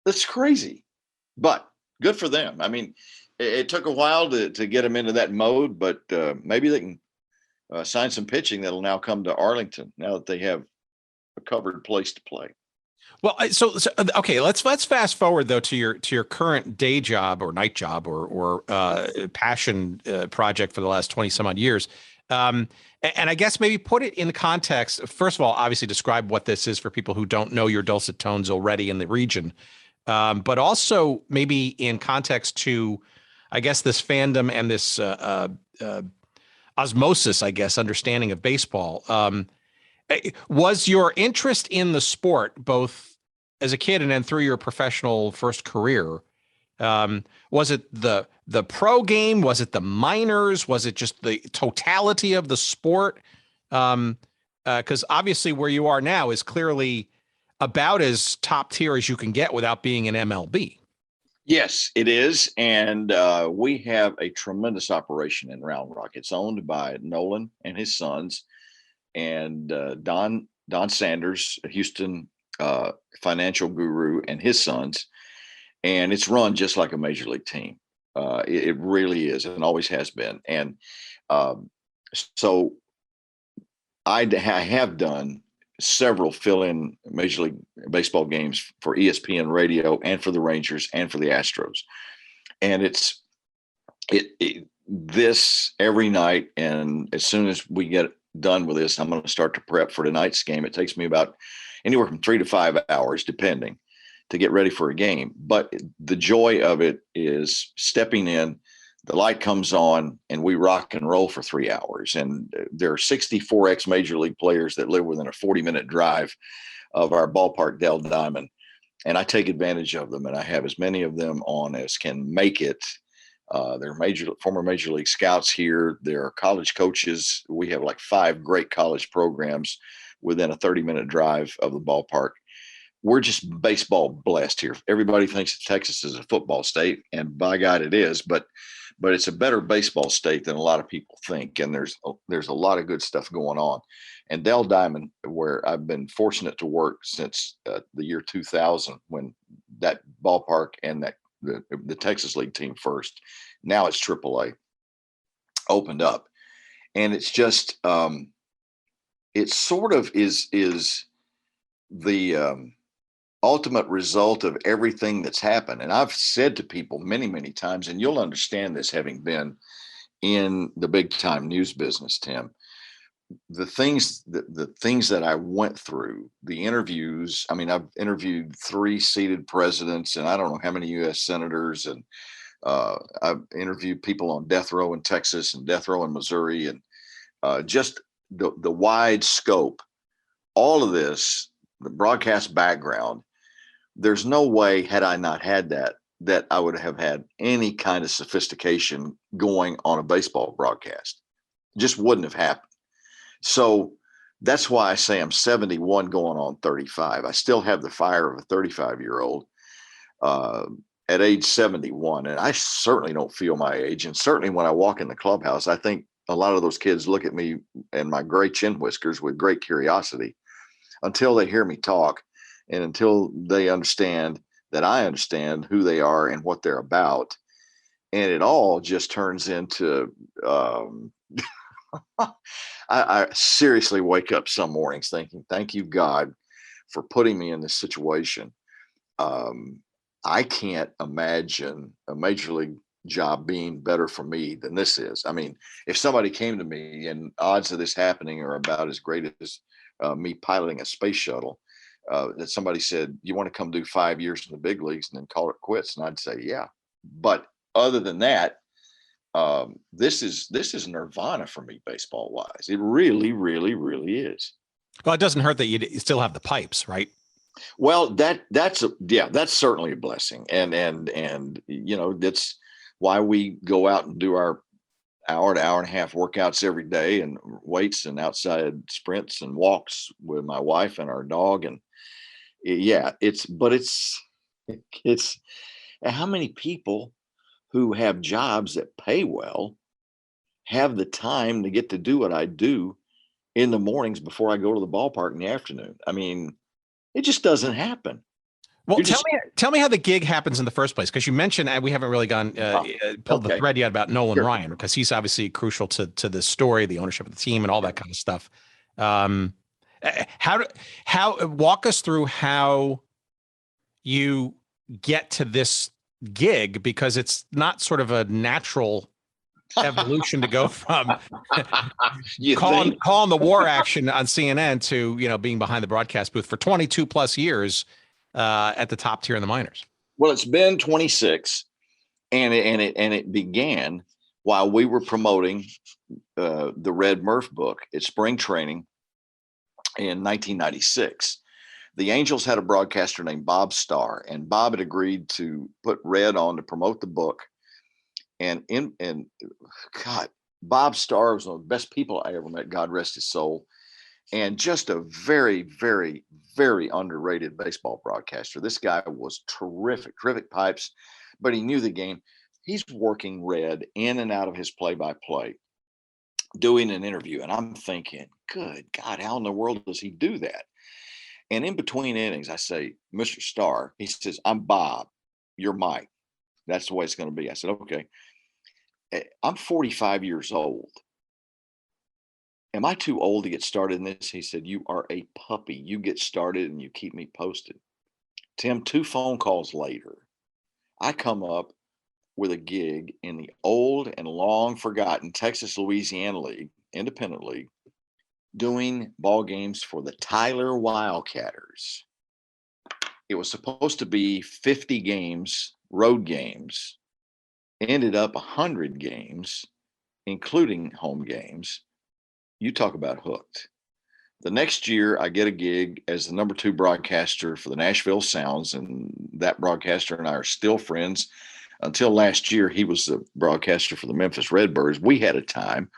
That's crazy, but good for them. I mean, it took a while to get them into that mode, but maybe they can sign some pitching that'll now come to Arlington now that they have a covered place to play. Well, so okay, let's fast forward though to your current day job or night job or passion project for the last 20 some odd years. And I guess maybe put it in the context. First of all, obviously describe what this is for people who don't know your dulcet tones already in the region. But also maybe in context to, I guess, this fandom and this osmosis, I guess, understanding of baseball. Was your interest in the sport, both as a kid and then through your professional first career, was it the pro game? Was it the minors? Was it just the totality of the sport? Because obviously where you are now is clearly about as top tier as you can get without being an MLB. Yes, it is. And we have a tremendous operation in Round Rock. It's owned by Nolan and his sons, and Don Sanders, a Houston financial guru, and his sons. And it's run just like a major league team. It really is, and always has been. And so I have done several fill-in Major League Baseball games for ESPN radio and for the Rangers and for the Astros. And it's this every night. And as soon as we get done with this, I'm going to start to prep for tonight's game. It takes me about anywhere from 3 to 5 hours, depending, to get ready for a game. But the joy of it is stepping in, the light comes on, and we rock and roll for 3 hours. And there are 64 ex-Major League players that live within a 40-minute drive of our ballpark, Dell Diamond. And I take advantage of them, and I have as many of them on as can make it. There are former Major League scouts here. There are college coaches. We have like 5 great college programs within a 30-minute drive of the ballpark. We're just baseball blessed here. Everybody thinks that Texas is a football state, and by God it is, but it's a better baseball state than a lot of people think. And there's a lot of good stuff going on. And Dell Diamond, where I've been fortunate to work since the year 2000, when that ballpark and that the Texas League team first, now it's AAA, opened up. And it's just, it sort of is the ultimate result of everything that's happened. And I've said to people many, many times, and you'll understand this having been in the big time news business, Tim, the things that I went through, the interviews. I mean, I've interviewed 3 seated presidents and I don't know how many U.S. senators, and I've interviewed people on death row in Texas and death row in Missouri, and just the wide scope, all of this, the broadcast background. There's no way, had I not had that I would have had any kind of sophistication going on a baseball broadcast. Just wouldn't have happened. So that's why I say I'm 71 going on 35. I still have the fire of a 35-year-old at age 71. And I certainly don't feel my age. And certainly when I walk in the clubhouse, I think a lot of those kids look at me and my gray chin whiskers with great curiosity until they hear me talk and until they understand that I understand who they are and what they're about. And it all just turns into I seriously wake up some mornings thinking, thank you, God, for putting me in this situation. I can't imagine a major league job being better for me than this is. I mean, if somebody came to me and odds of this happening are about as great as me piloting a space shuttle, that somebody said, you want to come do 5 years in the big leagues and then call it quits? And I'd say, yeah. But other than that, this is nirvana for me, baseball wise. It really, really, really is. Well, it doesn't hurt that you still have the pipes, right? Well, that's certainly a blessing. And, you know, that's why we go out and do our hour to hour and a half workouts every day, and weights and outside sprints and walks with my wife and our dog. And yeah, it's how many people who have jobs that pay well have the time to get to do what I do in the mornings before I go to the ballpark in the afternoon. I mean, it just doesn't happen. Well, tell me how the gig happens in the first place, because you mentioned, and we haven't really pulled the thread yet about Nolan Ryan, because he's obviously crucial to this story, the ownership of the team, and all that kind of stuff. How walk us through how you get to this gig, because it's not sort of a natural evolution to go from calling the war action on CNN to, you know, being behind the broadcast booth for 22 plus years at the top tier in the minors. Well, it's been 26, and it began while we were promoting the Red Murph book at spring training in 1996. The Angels had a broadcaster named Bob Starr, and Bob had agreed to put Red on to promote the book. And God, Bob Starr was one of the best people I ever met, God rest his soul, and just a very, very, very underrated baseball broadcaster. This guy was terrific pipes, but he knew the game. He's working Red in and out of his play-by-play, doing an interview. And I'm thinking, good God, how in the world does he do that? And in between innings, I say, Mr. Starr, he says, I'm Bob, you're Mike. That's the way it's going to be. I said, okay. I'm 45 years old. am I too old to get started in this? He said, you are a puppy. You get started and you keep me posted. Tim, 2 phone calls later, I come up with a gig in the old and long forgotten Texas-Louisiana League, Independent League, doing ball games for the Tyler WildCatters. It was supposed to be 50 games, road games, ended up 100 games, including home games. You talk about hooked. The next year, I get a gig as the number 2 broadcaster for the Nashville Sounds, and that broadcaster and I are still friends. Until last year, he was the broadcaster for the Memphis Redbirds. We had a time.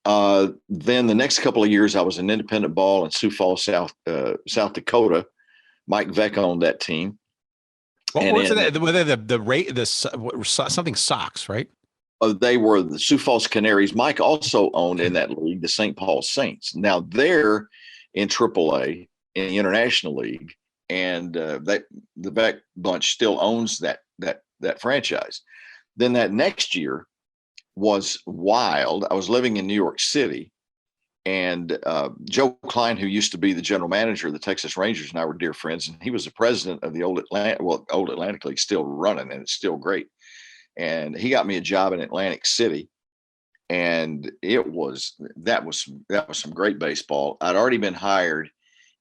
Then the next couple of years, I was an independent ball in Sioux Falls, South Dakota. Mike Veck owned that team. What was it? Whether the rate, something Sox, right? They were the Sioux Falls Canaries. Mike also owned in that league the St. Paul Saints. Now they're in AAA in the International League, and the Beck bunch still owns that franchise. Then that next year was wild. I was living in New York City, and Joe Klein, who used to be the general manager of the Texas Rangers, and I were dear friends, and he was the president of the old Atlantic League, still running, and it's still great. And he got me a job in Atlantic City, and that was some great baseball. I'd already been hired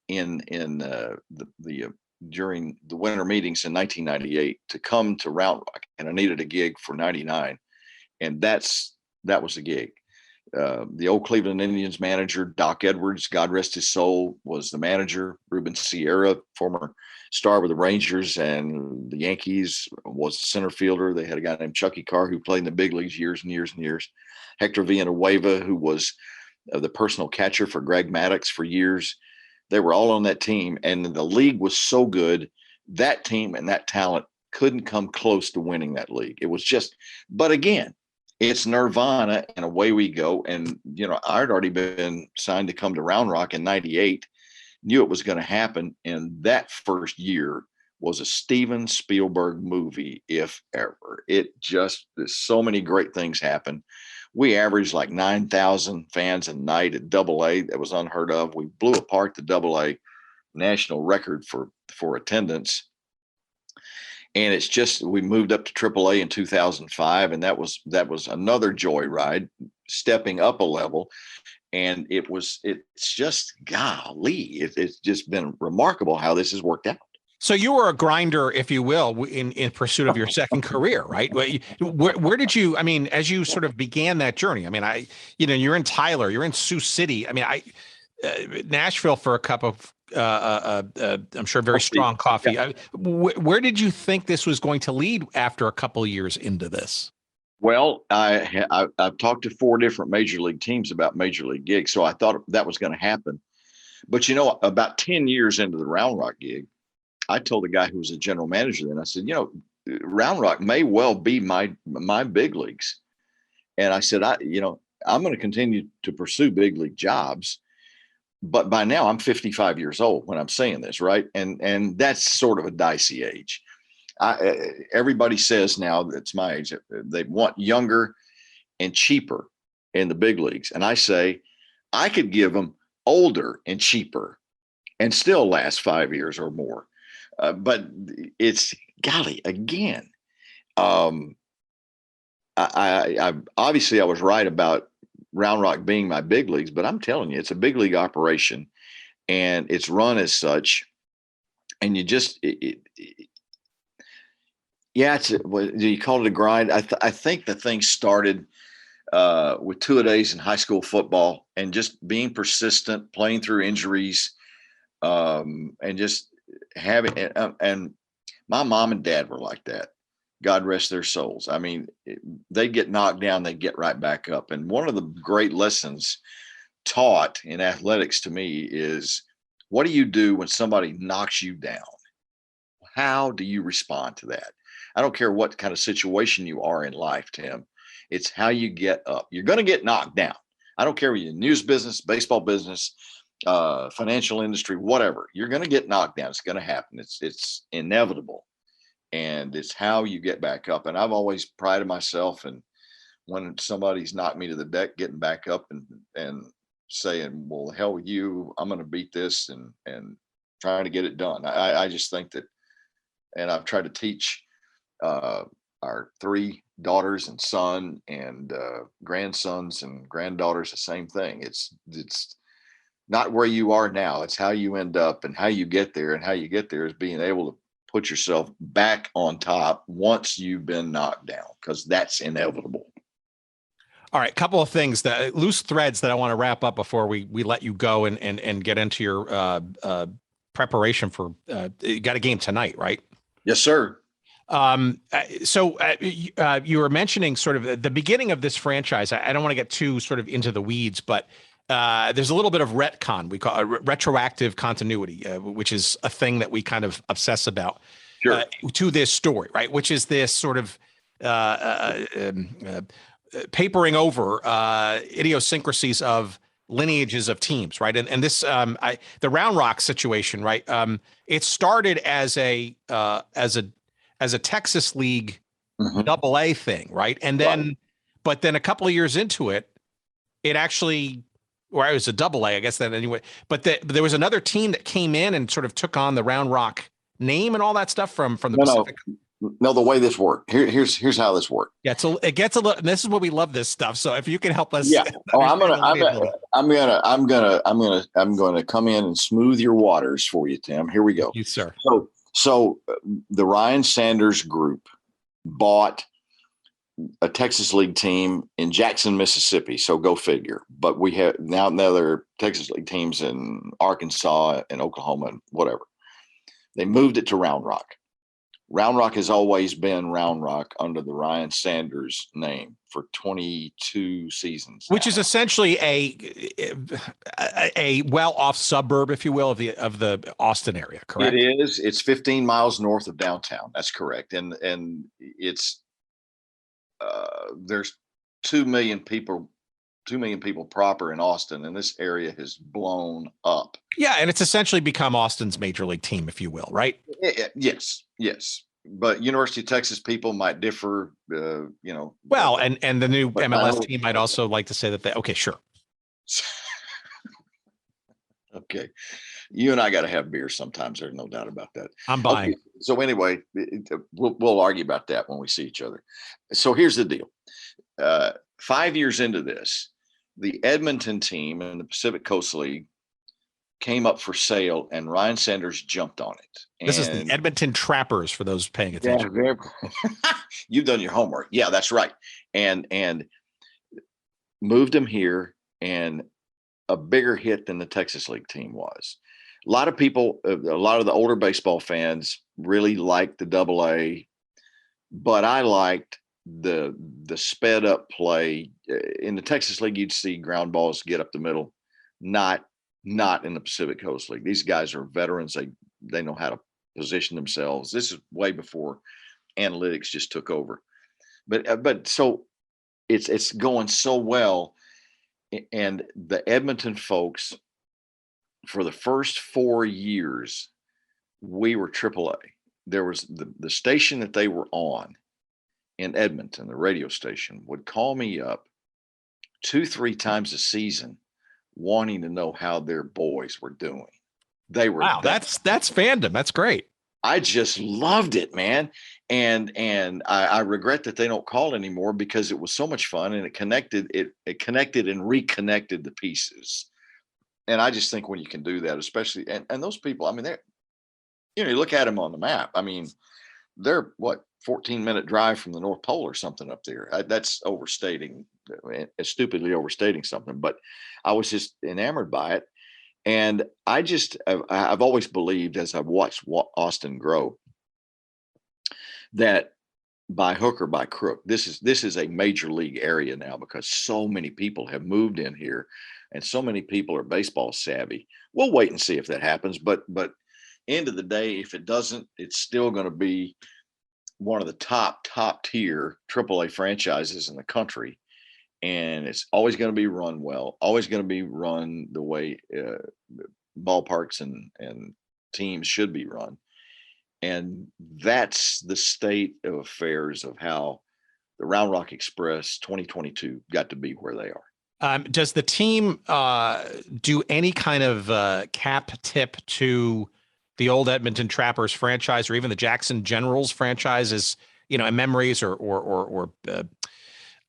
in during the winter meetings in 1998 to come to Round Rock, and I needed a gig for 99, and that was the gig. The old Cleveland Indians manager, Doc Edwards, God rest his soul, was the manager. Ruben Sierra, former star with the Rangers and the Yankees, was the center fielder. They had a guy named Chucky Carr who played in the big leagues years and years and years. Hector Villanueva, who was the personal catcher for Greg Maddux for years. They were all on that team, and the league was so good. That team and that talent couldn't come close to winning that league. It was just, but again, it's nirvana, and away we go. And, I'd already been signed to come to Round Rock in 98, knew it was going to happen. And that first year was a Steven Spielberg movie, if ever. There's so many great things happen. We averaged like 9,000 fans a night at AA. That was unheard of. We blew apart the AA national record for attendance. And it's just, we moved up to AAA in 2005, and that was another joyride, stepping up a level. And it's just, golly, it's just been remarkable how this has worked out. So you were a grinder, if you will, in pursuit of your second career, right? Where did you, as you sort of began that journey? You're in Tyler, you're in Sioux City. Nashville for a cup of, I'm sure, very strong coffee. Yeah. Where did you think this was going to lead after a couple of years into this? Well, I've talked to 4 different major league teams about major league gigs, so I thought that was going to happen. But about 10 years into the Round Rock gig, I told the guy who was a general manager then, I said, Round Rock may well be my big leagues. And I said, I'm going to continue to pursue big league jobs. But by now I'm 55 years old when I'm saying this, right? And that's sort of a dicey age. Everybody says now that's my age, they want younger and cheaper in the big leagues. And I say, I could give them older and cheaper and still last 5 years or more. But it's, golly, again, I obviously I was right about Round Rock being my big leagues, but I'm telling you, it's a big league operation, and it's run as such. And you just, do you call it a grind? I think the thing started with 2-a-days in high school football, and just being persistent, playing through injuries, and just having, and my mom and dad were like that. God rest their souls. They get knocked down, they get right back up. And one of the great lessons taught in athletics to me is, what do you do when somebody knocks you down? How do you respond to that? I don't care what kind of situation you are in life, Tim. It's how you get up. You're going to get knocked down. I don't care if you're in news business, baseball business, financial industry, whatever. You're going to get knocked down. It's going to happen. It's inevitable. And it's how you get back up. And I've always prided myself in, when somebody's knocked me to the deck, getting back up and saying, well, the hell with you, I'm going to beat this, and trying to get it done. I just think that, and I've tried to teach our 3 daughters and son and grandsons and granddaughters the same thing. It's not where you are now. It's how you end up and how you get there. And how you get there is being able to put yourself back on top once you've been knocked down, because that's inevitable. All right, couple of things, that loose threads that I want to wrap up before we let you go and get into your preparation for you got a game tonight, right? Yes, sir. You were mentioning sort of the beginning of this franchise. I don't want to get too sort of into the weeds, but there's a little bit of retcon. We call it retroactive continuity, which is a thing that we kind of obsess about. Sure. To this story, right? Which is this sort of papering over idiosyncrasies of lineages of teams, right? And this the Round Rock situation, right? It started as a Texas League AA thing, right? And then, but then a couple of years into it, it actually, or it was a AA, I guess that anyway. But there was another team that came in and sort of took on the Round Rock name and all that stuff from the Pacific. No, the way this worked. Here's how this worked. Yeah, so it gets a little. And this is what we love this stuff. So if you can help us, yeah. Oh, I'm gonna come in and smooth your waters for you, Tim. Here we go. You, sir. So the Ryan Sanders group bought a Texas League team in Jackson, Mississippi. So go figure. But we have now there are Texas League teams in Arkansas and Oklahoma and whatever. They moved it to Round Rock. Round Rock has always been Round Rock under the Ryan Sanders name for 22 seasons. Which is essentially a well-off suburb, if you will, of the Austin area, correct? It is. It's 15 miles north of downtown. That's correct. And it's there's 2 million people proper in Austin, and this area has blown up. Yeah, and it's essentially become Austin's major league team, if you will, right? Yes. But University of Texas people might differ, Well, and the new MLS team might also like to say that okay, sure. Okay. You and I got to have beer sometimes. There's no doubt about that. I'm buying. Okay. So anyway, we'll argue about that when we see each other. So here's the deal. 5 years into this, the Edmonton team in the Pacific Coast League came up for sale, and Ryan Sanders jumped on it. This is the Edmonton Trappers, for those paying attention. Yeah, you've done your homework. Yeah, that's right. And moved him here, and a bigger hit than the Texas League team was. A lot of people, a lot of the older baseball fans really liked the AA, but I liked the sped up play. In the Texas League, you'd see ground balls get up the middle, not in the Pacific Coast League. These guys are veterans. They know how to position themselves. This is way before analytics just took over. But so it's going so well. And the Edmonton folks, for the first 4 years, we were AAA. There was the station that they were on in Edmonton, the radio station, would call me up 2-3 times a season wanting to know how their boys were doing. They were, wow, that's fandom. That's great. I just loved it, man. And I regret that they don't call anymore, because it was so much fun, and it connected and reconnected the pieces. And I just think when you can do that, especially, and those people, I mean, they're, you look at them on the map. I mean, they're 14-minute drive from the North Pole or something up there. That's overstating, stupidly overstating something, but I was just enamored by it. And I've always believed, as I've watched Austin grow, that by hook or by crook, this is a major league area now, because so many people have moved in here and so many people are baseball savvy. We'll wait and see if that happens. But end of the day, if it doesn't, it's still going to be one of the top tier AAA franchises in the country. And it's always going to be run well, always going to be run the way ballparks and teams should be run. And that's the state of affairs of how the Round Rock Express 2022 got to be where they are. Does the team do any kind of cap tip to the old Edmonton Trappers franchise, or even the Jackson Generals franchises, in memories, or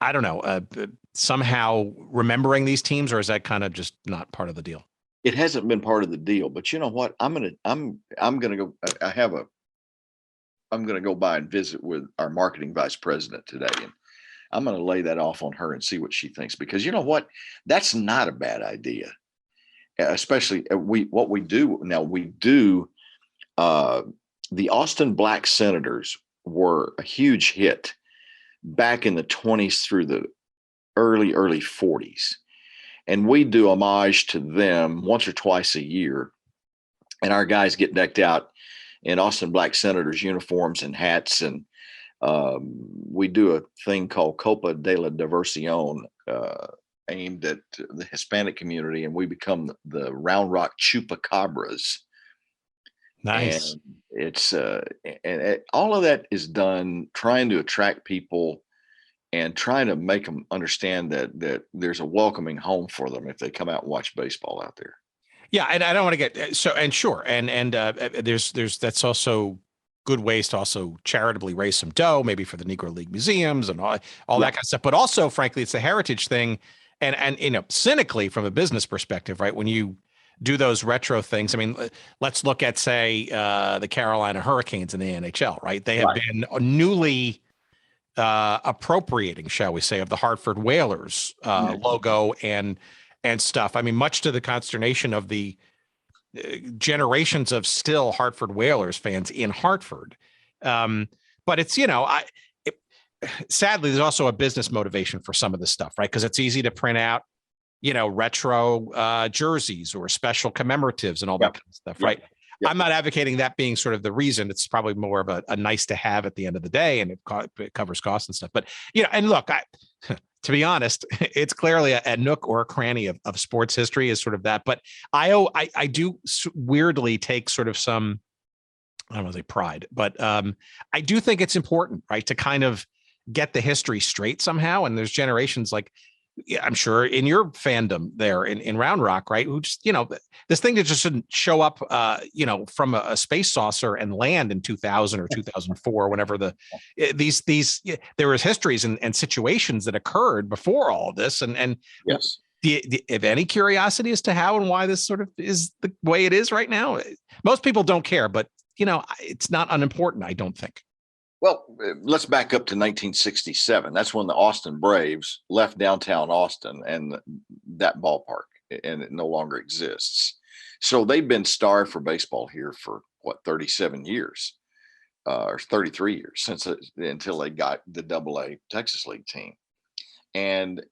I don't know, somehow remembering these teams, or is that kind of just not part of the deal? It hasn't been part of the deal, but you know what? I'm gonna go. I'm gonna go by and visit with our marketing vice president today, and I'm going to lay that off on her and see what she thinks, because you know what? That's not a bad idea. Especially what we do now. We do the Austin Black Senators were a huge hit back in the 20s through the early 40s, and we do homage to them once or twice a year, and our guys get decked out in Austin Black Senators uniforms and hats, and we do a thing called Copa de la Diversión, aimed at the Hispanic community, and we become the Round Rock Chupacabras. Nice. And it's all of that is done trying to attract people and trying to make them understand that there's a welcoming home for them if they come out and watch baseball out there. Yeah, and I don't want to get sure, and there's that's also good ways to also charitably raise some dough, maybe for the Negro League museums and all that kind of stuff. But also, frankly, it's a heritage thing. And cynically, from a business perspective, right, when you do those retro things, I mean, let's look at, say, the Carolina Hurricanes in the NHL, right? They have been newly appropriating, shall we say, of the Hartford Whalers logo and stuff. I mean, much to the consternation of the generations of still Hartford Whalers fans in Hartford. But it's, sadly, there's also a business motivation for some of this stuff, right? Because it's easy to print out, retro jerseys or special commemoratives and all that kind of stuff, right? Yep. I'm not advocating that being sort of the reason. It's probably more of a nice to have at the end of the day, and it covers costs and stuff. But, and look, to be honest, it's clearly a nook or a cranny of sports history is sort of that. But I do weirdly take sort of some, I don't want to say pride, but I do think it's important, right, to kind of get the history straight somehow. And there's generations like, I'm sure in your fandom there in Round Rock, right, who just, this thing that just shouldn't show up, from a space saucer and land in 2000 or 2004, whenever there was histories and situations that occurred before all of this. And yes, if any curiosity as to how and why this sort of is the way it is right now, most people don't care, but it's not unimportant, I don't think. Well, let's back up to 1967. That's when the Austin Braves left downtown Austin and that ballpark, and it no longer exists. So they've been starved for baseball here for 37 years, or 33 years until they got the AA Texas League team. And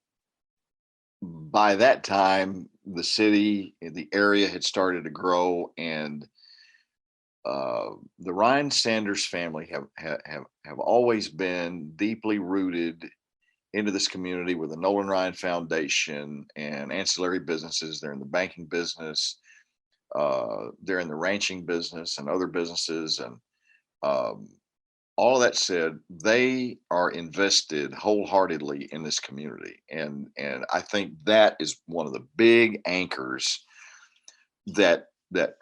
by that time, the city, the area had started to grow, and the Ryan Sanders family have always been deeply rooted into this community with the Nolan Ryan Foundation and ancillary businesses. They're in the banking business, they're in the ranching business and other businesses, and all of that said, they are invested wholeheartedly in this community, and I think that is one of the big anchors that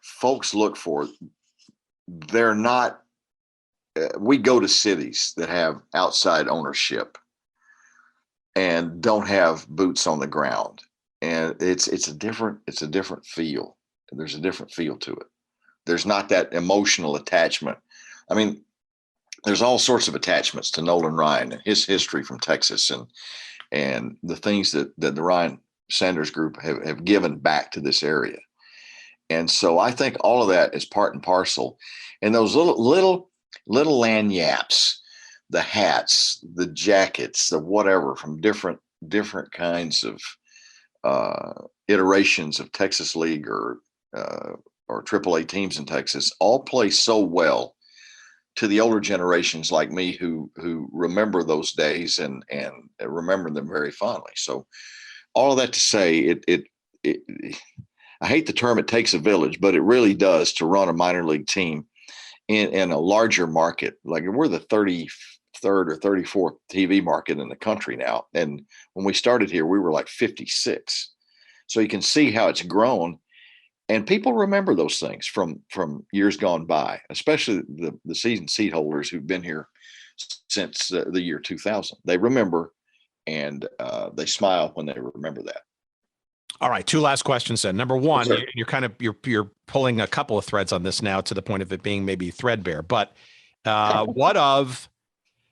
folks look for. They're not, we go to cities that have outside ownership and don't have boots on the ground. And it's a different feel. There's a different feel to it. There's not that emotional attachment. I mean, there's all sorts of attachments to Nolan Ryan and his history from Texas and the things that the Ryan Sanders group have given back to this area. And so I think all of that is part and parcel. And those little lanyards, the hats, the jackets, the whatever, from different kinds of iterations of Texas League or AAA teams in Texas, all play so well to the older generations like me who remember those days and remember them very fondly. So all of that to say, I hate the term, it takes a village, but it really does to run a minor league team in a larger market. Like we're the 33rd or 34th TV market in the country now. And when we started here, we were like 56. So you can see how it's grown. And people remember those things from years gone by, especially the season seat holders who've been here since the year 2000. They remember, and they smile when they remember that. All right, two last questions then. Number one, Yes, you're pulling a couple of threads on this now to the point of it being maybe threadbare. But what of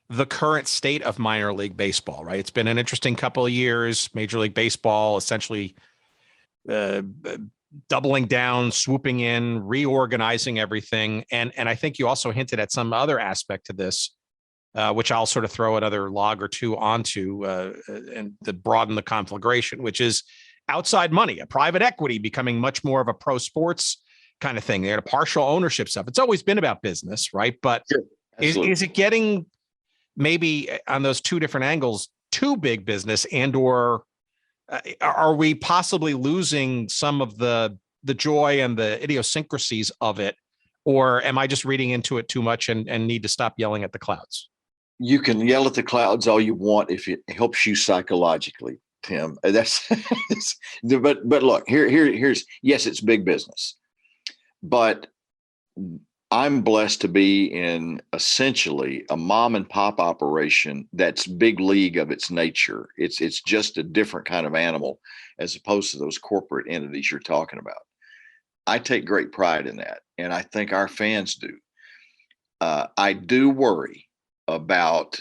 the current state of minor league baseball? Right, it's been an interesting couple of years. Major League Baseball essentially doubling down, swooping in, reorganizing everything, and I think you also hinted at some other aspect to this, which I'll sort of throw another log or two onto, and to broaden the conflagration, which is outside money, a private equity becoming much more of a pro sports kind of thing. They had a partial ownership stuff. It's always been about business, right? But sure, is it getting maybe on those two different angles too big business, and or are we possibly losing some of the joy and the idiosyncrasies of it? Or am I just reading into it too much and need to stop yelling at the clouds? You can yell at the clouds all you want if it helps you psychologically, Tim. That's but look, here's yes, it's big business, but I'm blessed to be in essentially a mom and pop operation that's big league of its nature. It's just a different kind of animal as opposed to those corporate entities you're talking about. I take great pride in that, and I think our fans do. I do worry about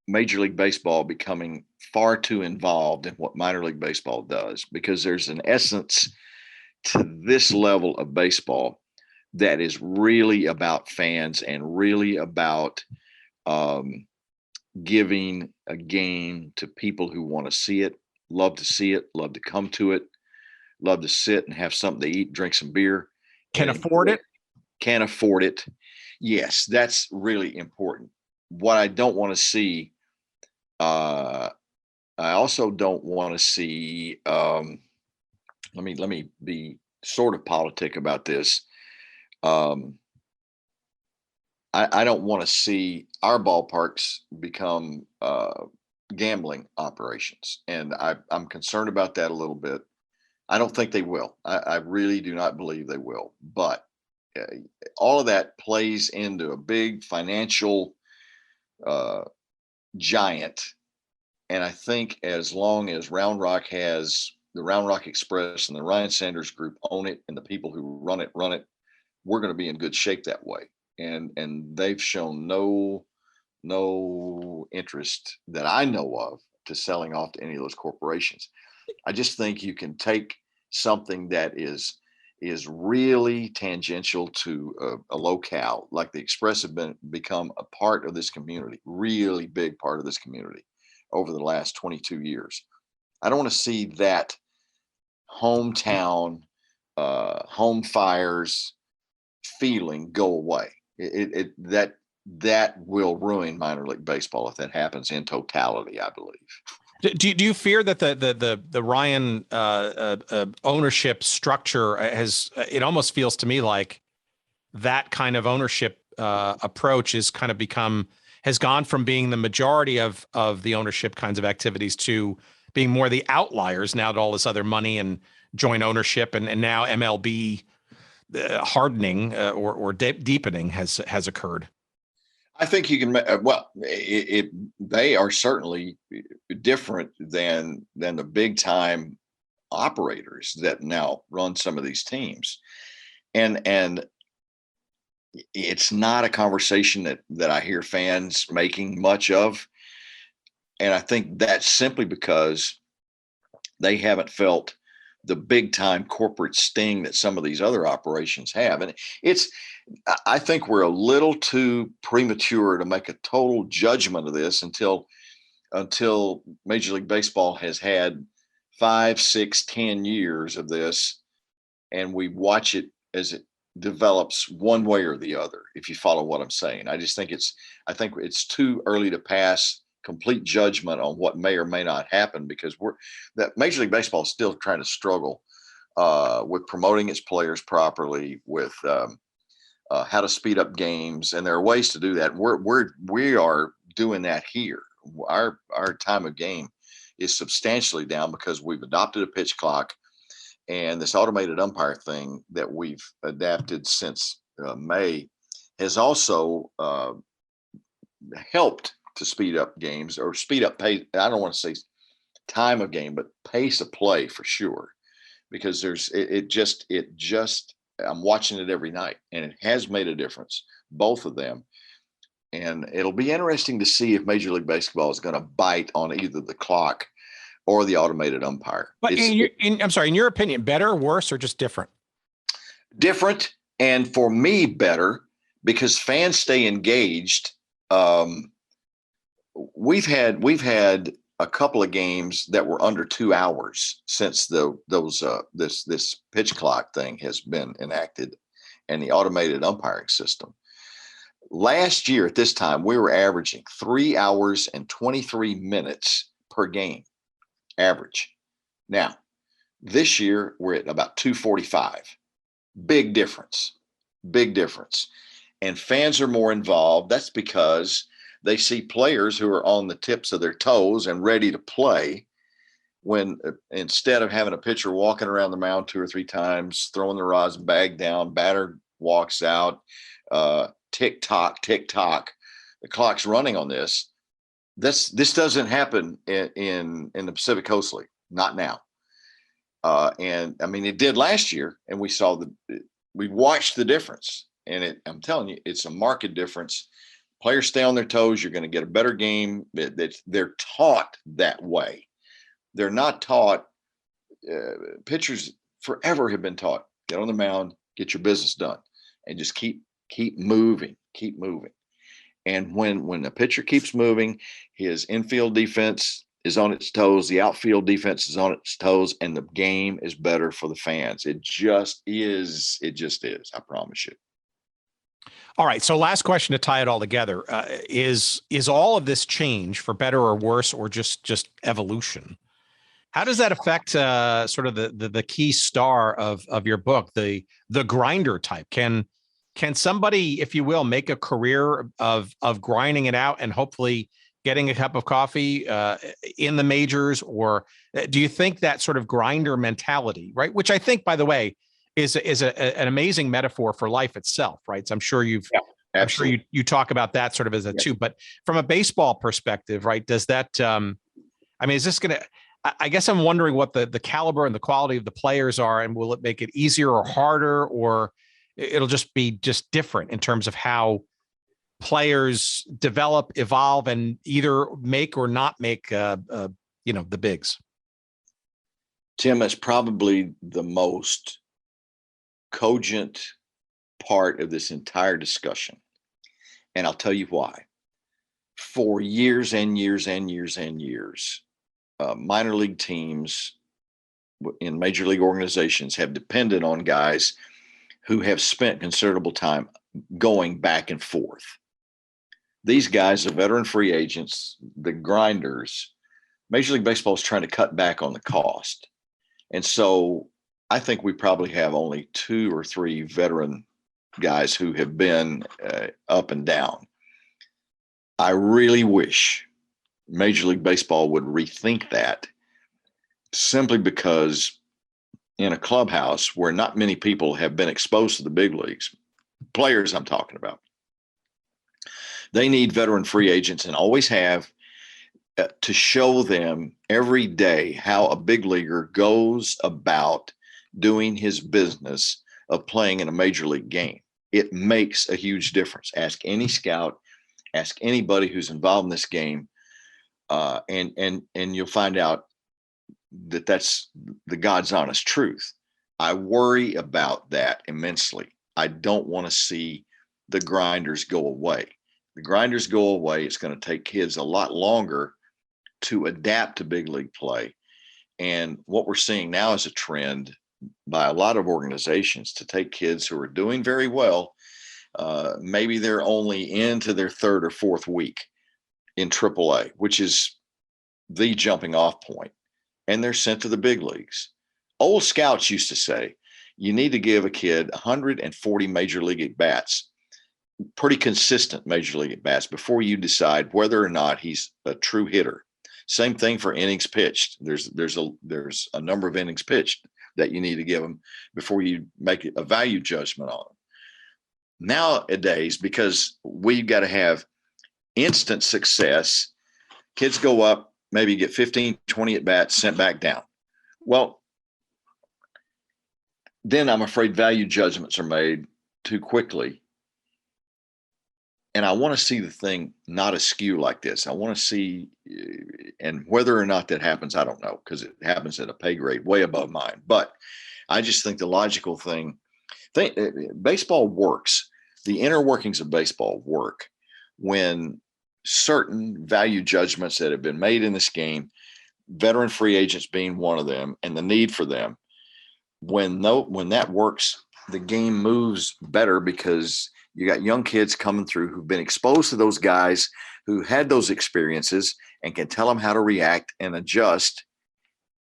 Major League Baseball becoming far too involved in what minor league baseball does, because there's an essence to this level of baseball that is really about fans and really about giving a game to people who want to see it, love to come to it, love to sit and have something to eat, drink some beer. Can afford it? Can afford it. Yes, that's really important. What I don't want to see, I also don't want to see, let me be sort of politic about this. I don't want to see our ballparks become gambling operations, and I'm concerned about that a little bit. I don't think they will. I really do not believe they will. But all of that plays into a big financial giant, and I think as long as Round Rock has the Round Rock Express and the Ryan Sanders Group own it, and the people who run it, we're going to be in good shape that way. And they've shown no interest that I know of to selling off to any of those corporations. I just think you can take something that is really tangential to a locale, like the Express have become a part of this community, really big part of this community over the last 22 years. I don't want to see that hometown, home fires feeling go away. That will ruin minor league baseball if that happens in totality, I believe. Do you fear that the Ryan ownership structure it almost feels to me like that kind of ownership approach has gone from being the majority of the ownership kinds of activities to being more the outliers now that all this other money and joint ownership and now MLB hardening or deepening has occurred? I think you can. They are certainly different than the big time operators that now run some of these teams, and it's not a conversation that I hear fans making much of, and I think that's simply because they haven't felt the big time corporate sting that some of these other operations have. And I think we're a little too premature to make a total judgment of this until Major League Baseball has had 5, 6, 10 years of this, and we watch it as it develops one way or the other, if you follow what I'm saying. I think it's too early to pass complete judgment on what may or may not happen, because that Major League Baseball is still trying to struggle with promoting its players properly, with how to speed up games, and there are ways to do that. We are doing that here. Our time of game is substantially down because we've adopted a pitch clock, and this automated umpire thing that we've adapted since May has also helped to speed up games, or speed up pace. I don't want to say time of game, but pace of play for sure, because it just I'm watching it every night, and it has made a difference, both of them. And it'll be interesting to see if Major League Baseball is going to bite on either the clock or the automated umpire. But I'm sorry, in your opinion, better, worse, or just different? Different, and for me, better, because fans stay engaged. We've had a couple of games that were under 2 hours since this pitch clock thing has been enacted, and the automated umpiring system. Last year at this time, we were averaging 3 hours and 23 minutes per game, average. Now, this year we're at about 2:45. Big difference, big difference. And fans are more involved. That's because they see players who are on the tips of their toes and ready to play, when instead of having a pitcher walking around the mound 2 or 3 times, throwing the rosin bag down, batter walks out, tick tock, the clock's running on this. This doesn't happen in the Pacific Coast League, not now. And I mean, it did last year, and we watched the difference, and I'm telling you, it's a marked difference. Players stay on their toes. You're going to get a better game. They're taught that way. They're not taught. Pitchers forever have been taught: get on the mound, get your business done, and just keep moving. And when a pitcher keeps moving, his infield defense is on its toes, the outfield defense is on its toes, and the game is better for the fans. It just is. I promise you. All right. So last question to tie it all together, is all of this change for better or worse, or just evolution? How does that affect sort of the key star of your book, the grinder type? Can somebody, if you will, make a career of grinding it out and hopefully getting a cup of coffee in the majors? Or do you think that sort of grinder mentality, right, which I think, by the way, is an amazing metaphor for life itself, right? So I'm sure you talk about that sort of as a too, but from a baseball perspective, right? Does that, I mean, is this going to, I guess I'm wondering what the caliber and the quality of the players are, and will it make it easier or harder, or it'll just be different in terms of how players develop, evolve, and either make or not make, the bigs? Tim, that's probably the most cogent part of this entire discussion. And I'll tell you why. For years and years and years and years, minor league teams in major league organizations have depended on guys who have spent considerable time going back and forth. These guys, the veteran free agents, the grinders, Major League Baseball is trying to cut back on the cost. And so I think we probably have only 2 or 3 veteran guys who have been up and down. I really wish Major League Baseball would rethink that, simply because in a clubhouse where not many people have been exposed to the big leagues, players I'm talking about, they need veteran free agents, and always have, to show them every day how a big leaguer goes about doing his business of playing in a major league game. It makes a huge difference. Ask any scout, ask anybody who's involved in this game, and you'll find out that that's the God's honest truth. I worry about that immensely. I don't want to see the grinders go away. The grinders go away, it's going to take kids a lot longer to adapt to big league play. And what we're seeing now is a trend by a lot of organizations to take kids who are doing very well. Maybe they're only into their 3rd or 4th week in AAA, which is the jumping off point, and they're sent to the big leagues. Old scouts used to say, You need to give a kid 140 major league at bats, pretty consistent major league at bats, before you decide whether or not he's a true hitter. Same thing for innings pitched. There's a number of innings pitched that you need to give him before you make a value judgment on him. Nowadays, because we've got to have instant success, kids go up, maybe get 15, 20 at bats, sent back down. Well, then I'm afraid value judgments are made too quickly. And I want to see the thing not askew like this. I want to see, and whether or not that happens, I don't know, because it happens at a pay grade way above mine. But I just think the logical thing, baseball works. The inner workings of baseball work when certain value judgments that have been made in this game, veteran free agents being one of them, and the need for them, when that works, the game moves better, because you got young kids coming through who've been exposed to those guys who had those experiences and can tell them how to react and adjust.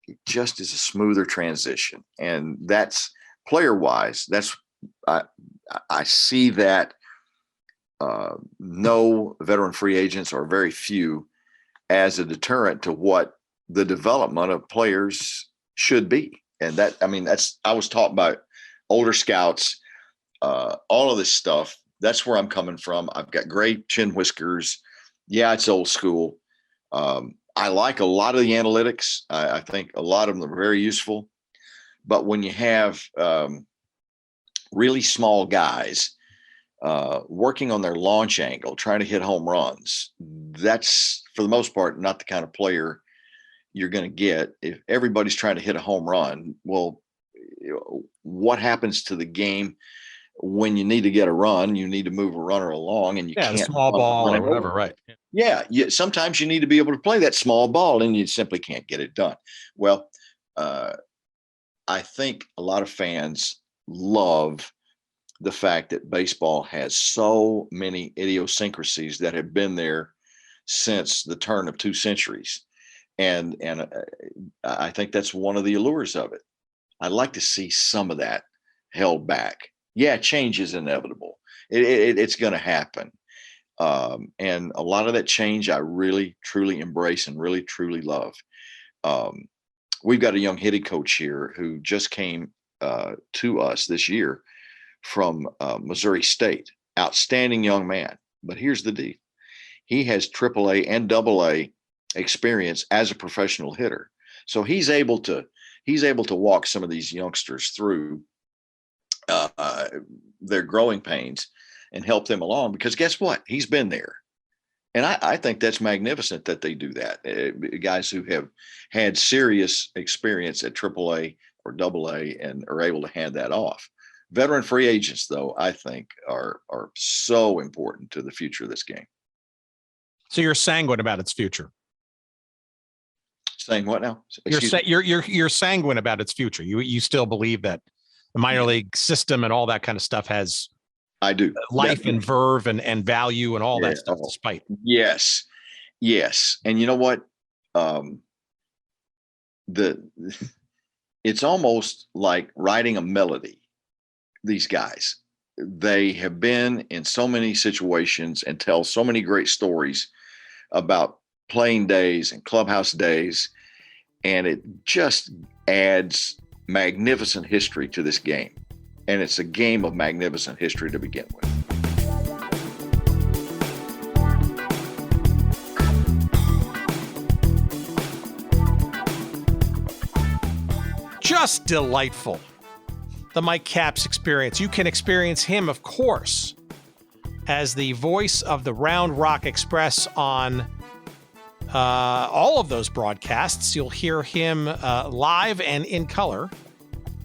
It just is a smoother transition. And that's player wise. That's, I see that no veteran free agents, or very few, as a deterrent to what the development of players should be. And that, I mean, I was taught by older scouts, all of this stuff. That's where I'm coming from. I've got gray chin whiskers. Yeah, it's old school. I like a lot of the analytics. I think a lot of them are very useful. But when you have really small guys working on their launch angle, trying to hit home runs, that's, for the most part, not the kind of player you're going to get. If everybody's trying to hit a home run, well, what happens to the game when you need to get a run? You need to move a runner along, and you can't. A small ball or whatever, right? Yeah, sometimes you need to be able to play that small ball, and you simply can't get it done. Well, I think a lot of fans love the fact that baseball has so many idiosyncrasies that have been there since the turn of 2 centuries. And I think that's one of the allures of it. I'd like to see some of that held back. Yeah, change is inevitable. It's going to happen. And a lot of that change I really, truly embrace and really, truly love. We've got a young hitting coach here who just came to us this year from Missouri State. Outstanding young man. But here's the deal. He has AAA and AA experience as a professional hitter. So he's able to walk some of these youngsters through their growing pains and help them along, because guess what? He's been there. And I think that's magnificent that they do that. Guys who have had serious experience at AAA or AA and are able to hand that off. Veteran free agents, though, I think are so important to the future of this game. So you're sanguine about its future. Saying what now? You're sanguine about its future. You still believe that the minor league system and all that kind of stuff has, I do, life and verve and value and all that stuff, despite. Yes. And you know what? It's almost like writing a melody. These guys, they have been in so many situations and tell so many great stories about playing days and clubhouse days, and it just adds magnificent history to this game. And it's a game of magnificent history to begin with. Just delightful. The Mike Capps experience. You can experience him, of course, as the voice of the Round Rock Express on all of those broadcasts. You'll hear him live and in color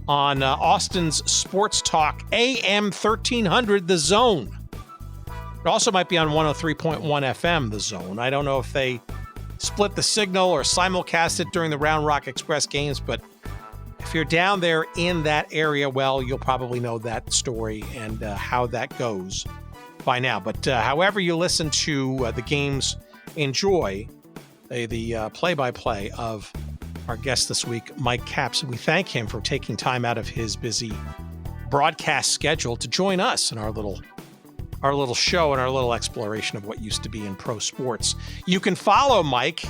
on Austin's Sports Talk AM 1300, The Zone. It also might be on 103.1 FM, The Zone. I don't know if they split the signal or simulcast it during the Round Rock Express games, but if you're down there in that area, well, you'll probably know that story and how that goes by now. But however you listen to the games, enjoy the play-by-play of our guest this week, Mike Capps. We thank him for taking time out of his busy broadcast schedule to join us in our little show and our little exploration of what used to be in pro sports. You can follow Mike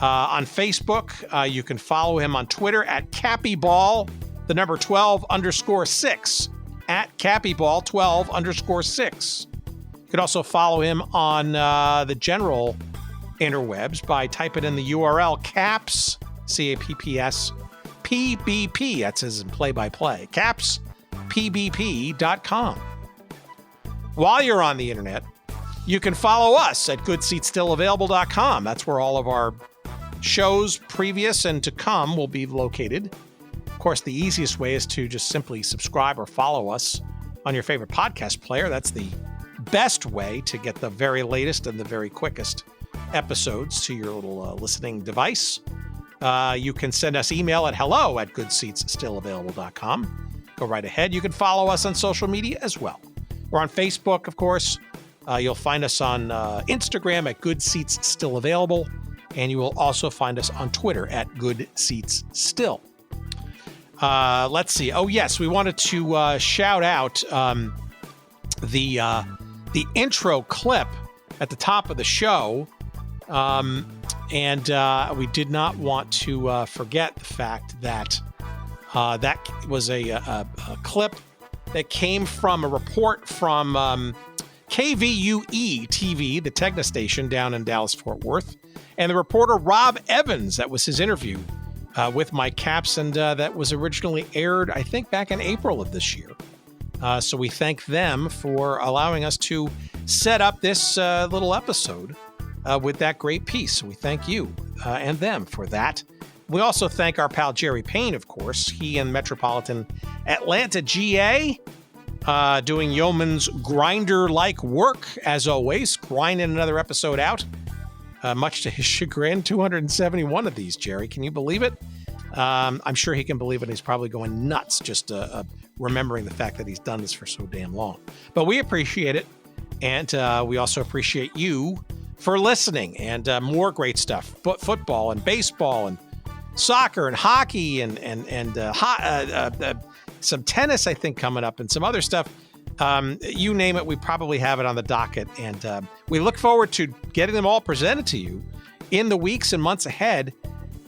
on Facebook. You can follow him on Twitter at CappyBall, the number 12_6, at CappyBall 12_6. You can also follow him on the general interwebs by typing in the URL Capps, CAPPS, PBP, that's his play-by-play, CappsPBP.com. While you're on the internet, you can follow us at goodseatsstillavailable.com. That's where all of our shows, previous and to come, will be located. Of course, the easiest way is to just simply subscribe or follow us on your favorite podcast player. That's the best way to get the very latest and the very quickest episodes to your little listening device. You can send us email at hello@goodseatsstillavailable.com. Go right ahead. You can follow us on social media as well. We're on Facebook, of course. You'll find us on Instagram at Good Seats Still Available, and you will also find us on Twitter at Good Seats Still. Let's see. Oh, yes, we wanted to shout out the intro clip at the top of the show, and we did not want to forget the fact that that was a clip that came from a report from KVUE TV, the Tegna station down in Dallas-Fort Worth, and the reporter Rob Evans. That was his interview with Mike Capps, and that was originally aired, I think, back in April of this year. So we thank them for allowing us to set up this little episode with that great piece. We thank you and them for that. We also thank our pal Jerry Payne, of course. He and Metropolitan Atlanta, GA, doing yeoman's grinder-like work, as always, grinding another episode out. Much to his chagrin, 271 of these, Jerry. Can you believe it? I'm sure he can believe it. He's probably going nuts just remembering the fact that he's done this for so damn long. But we appreciate it, and we also appreciate you for listening, and more great stuff. Football and baseball and soccer and hockey and some tennis, I think, coming up, and some other stuff. You name it, we probably have it on the docket, and we look forward to getting them all presented to you in the weeks and months ahead.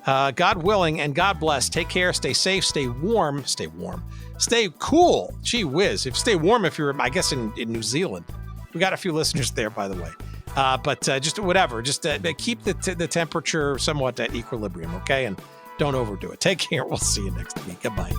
God willing, and God bless. Take care, stay safe, stay warm, stay cool. Gee whiz. Stay warm if you're, I guess, in New Zealand. We got a few listeners there, by the way. But just whatever, just keep the temperature somewhat at equilibrium, okay? And don't overdo it. Take care. We'll see you next week. Goodbye.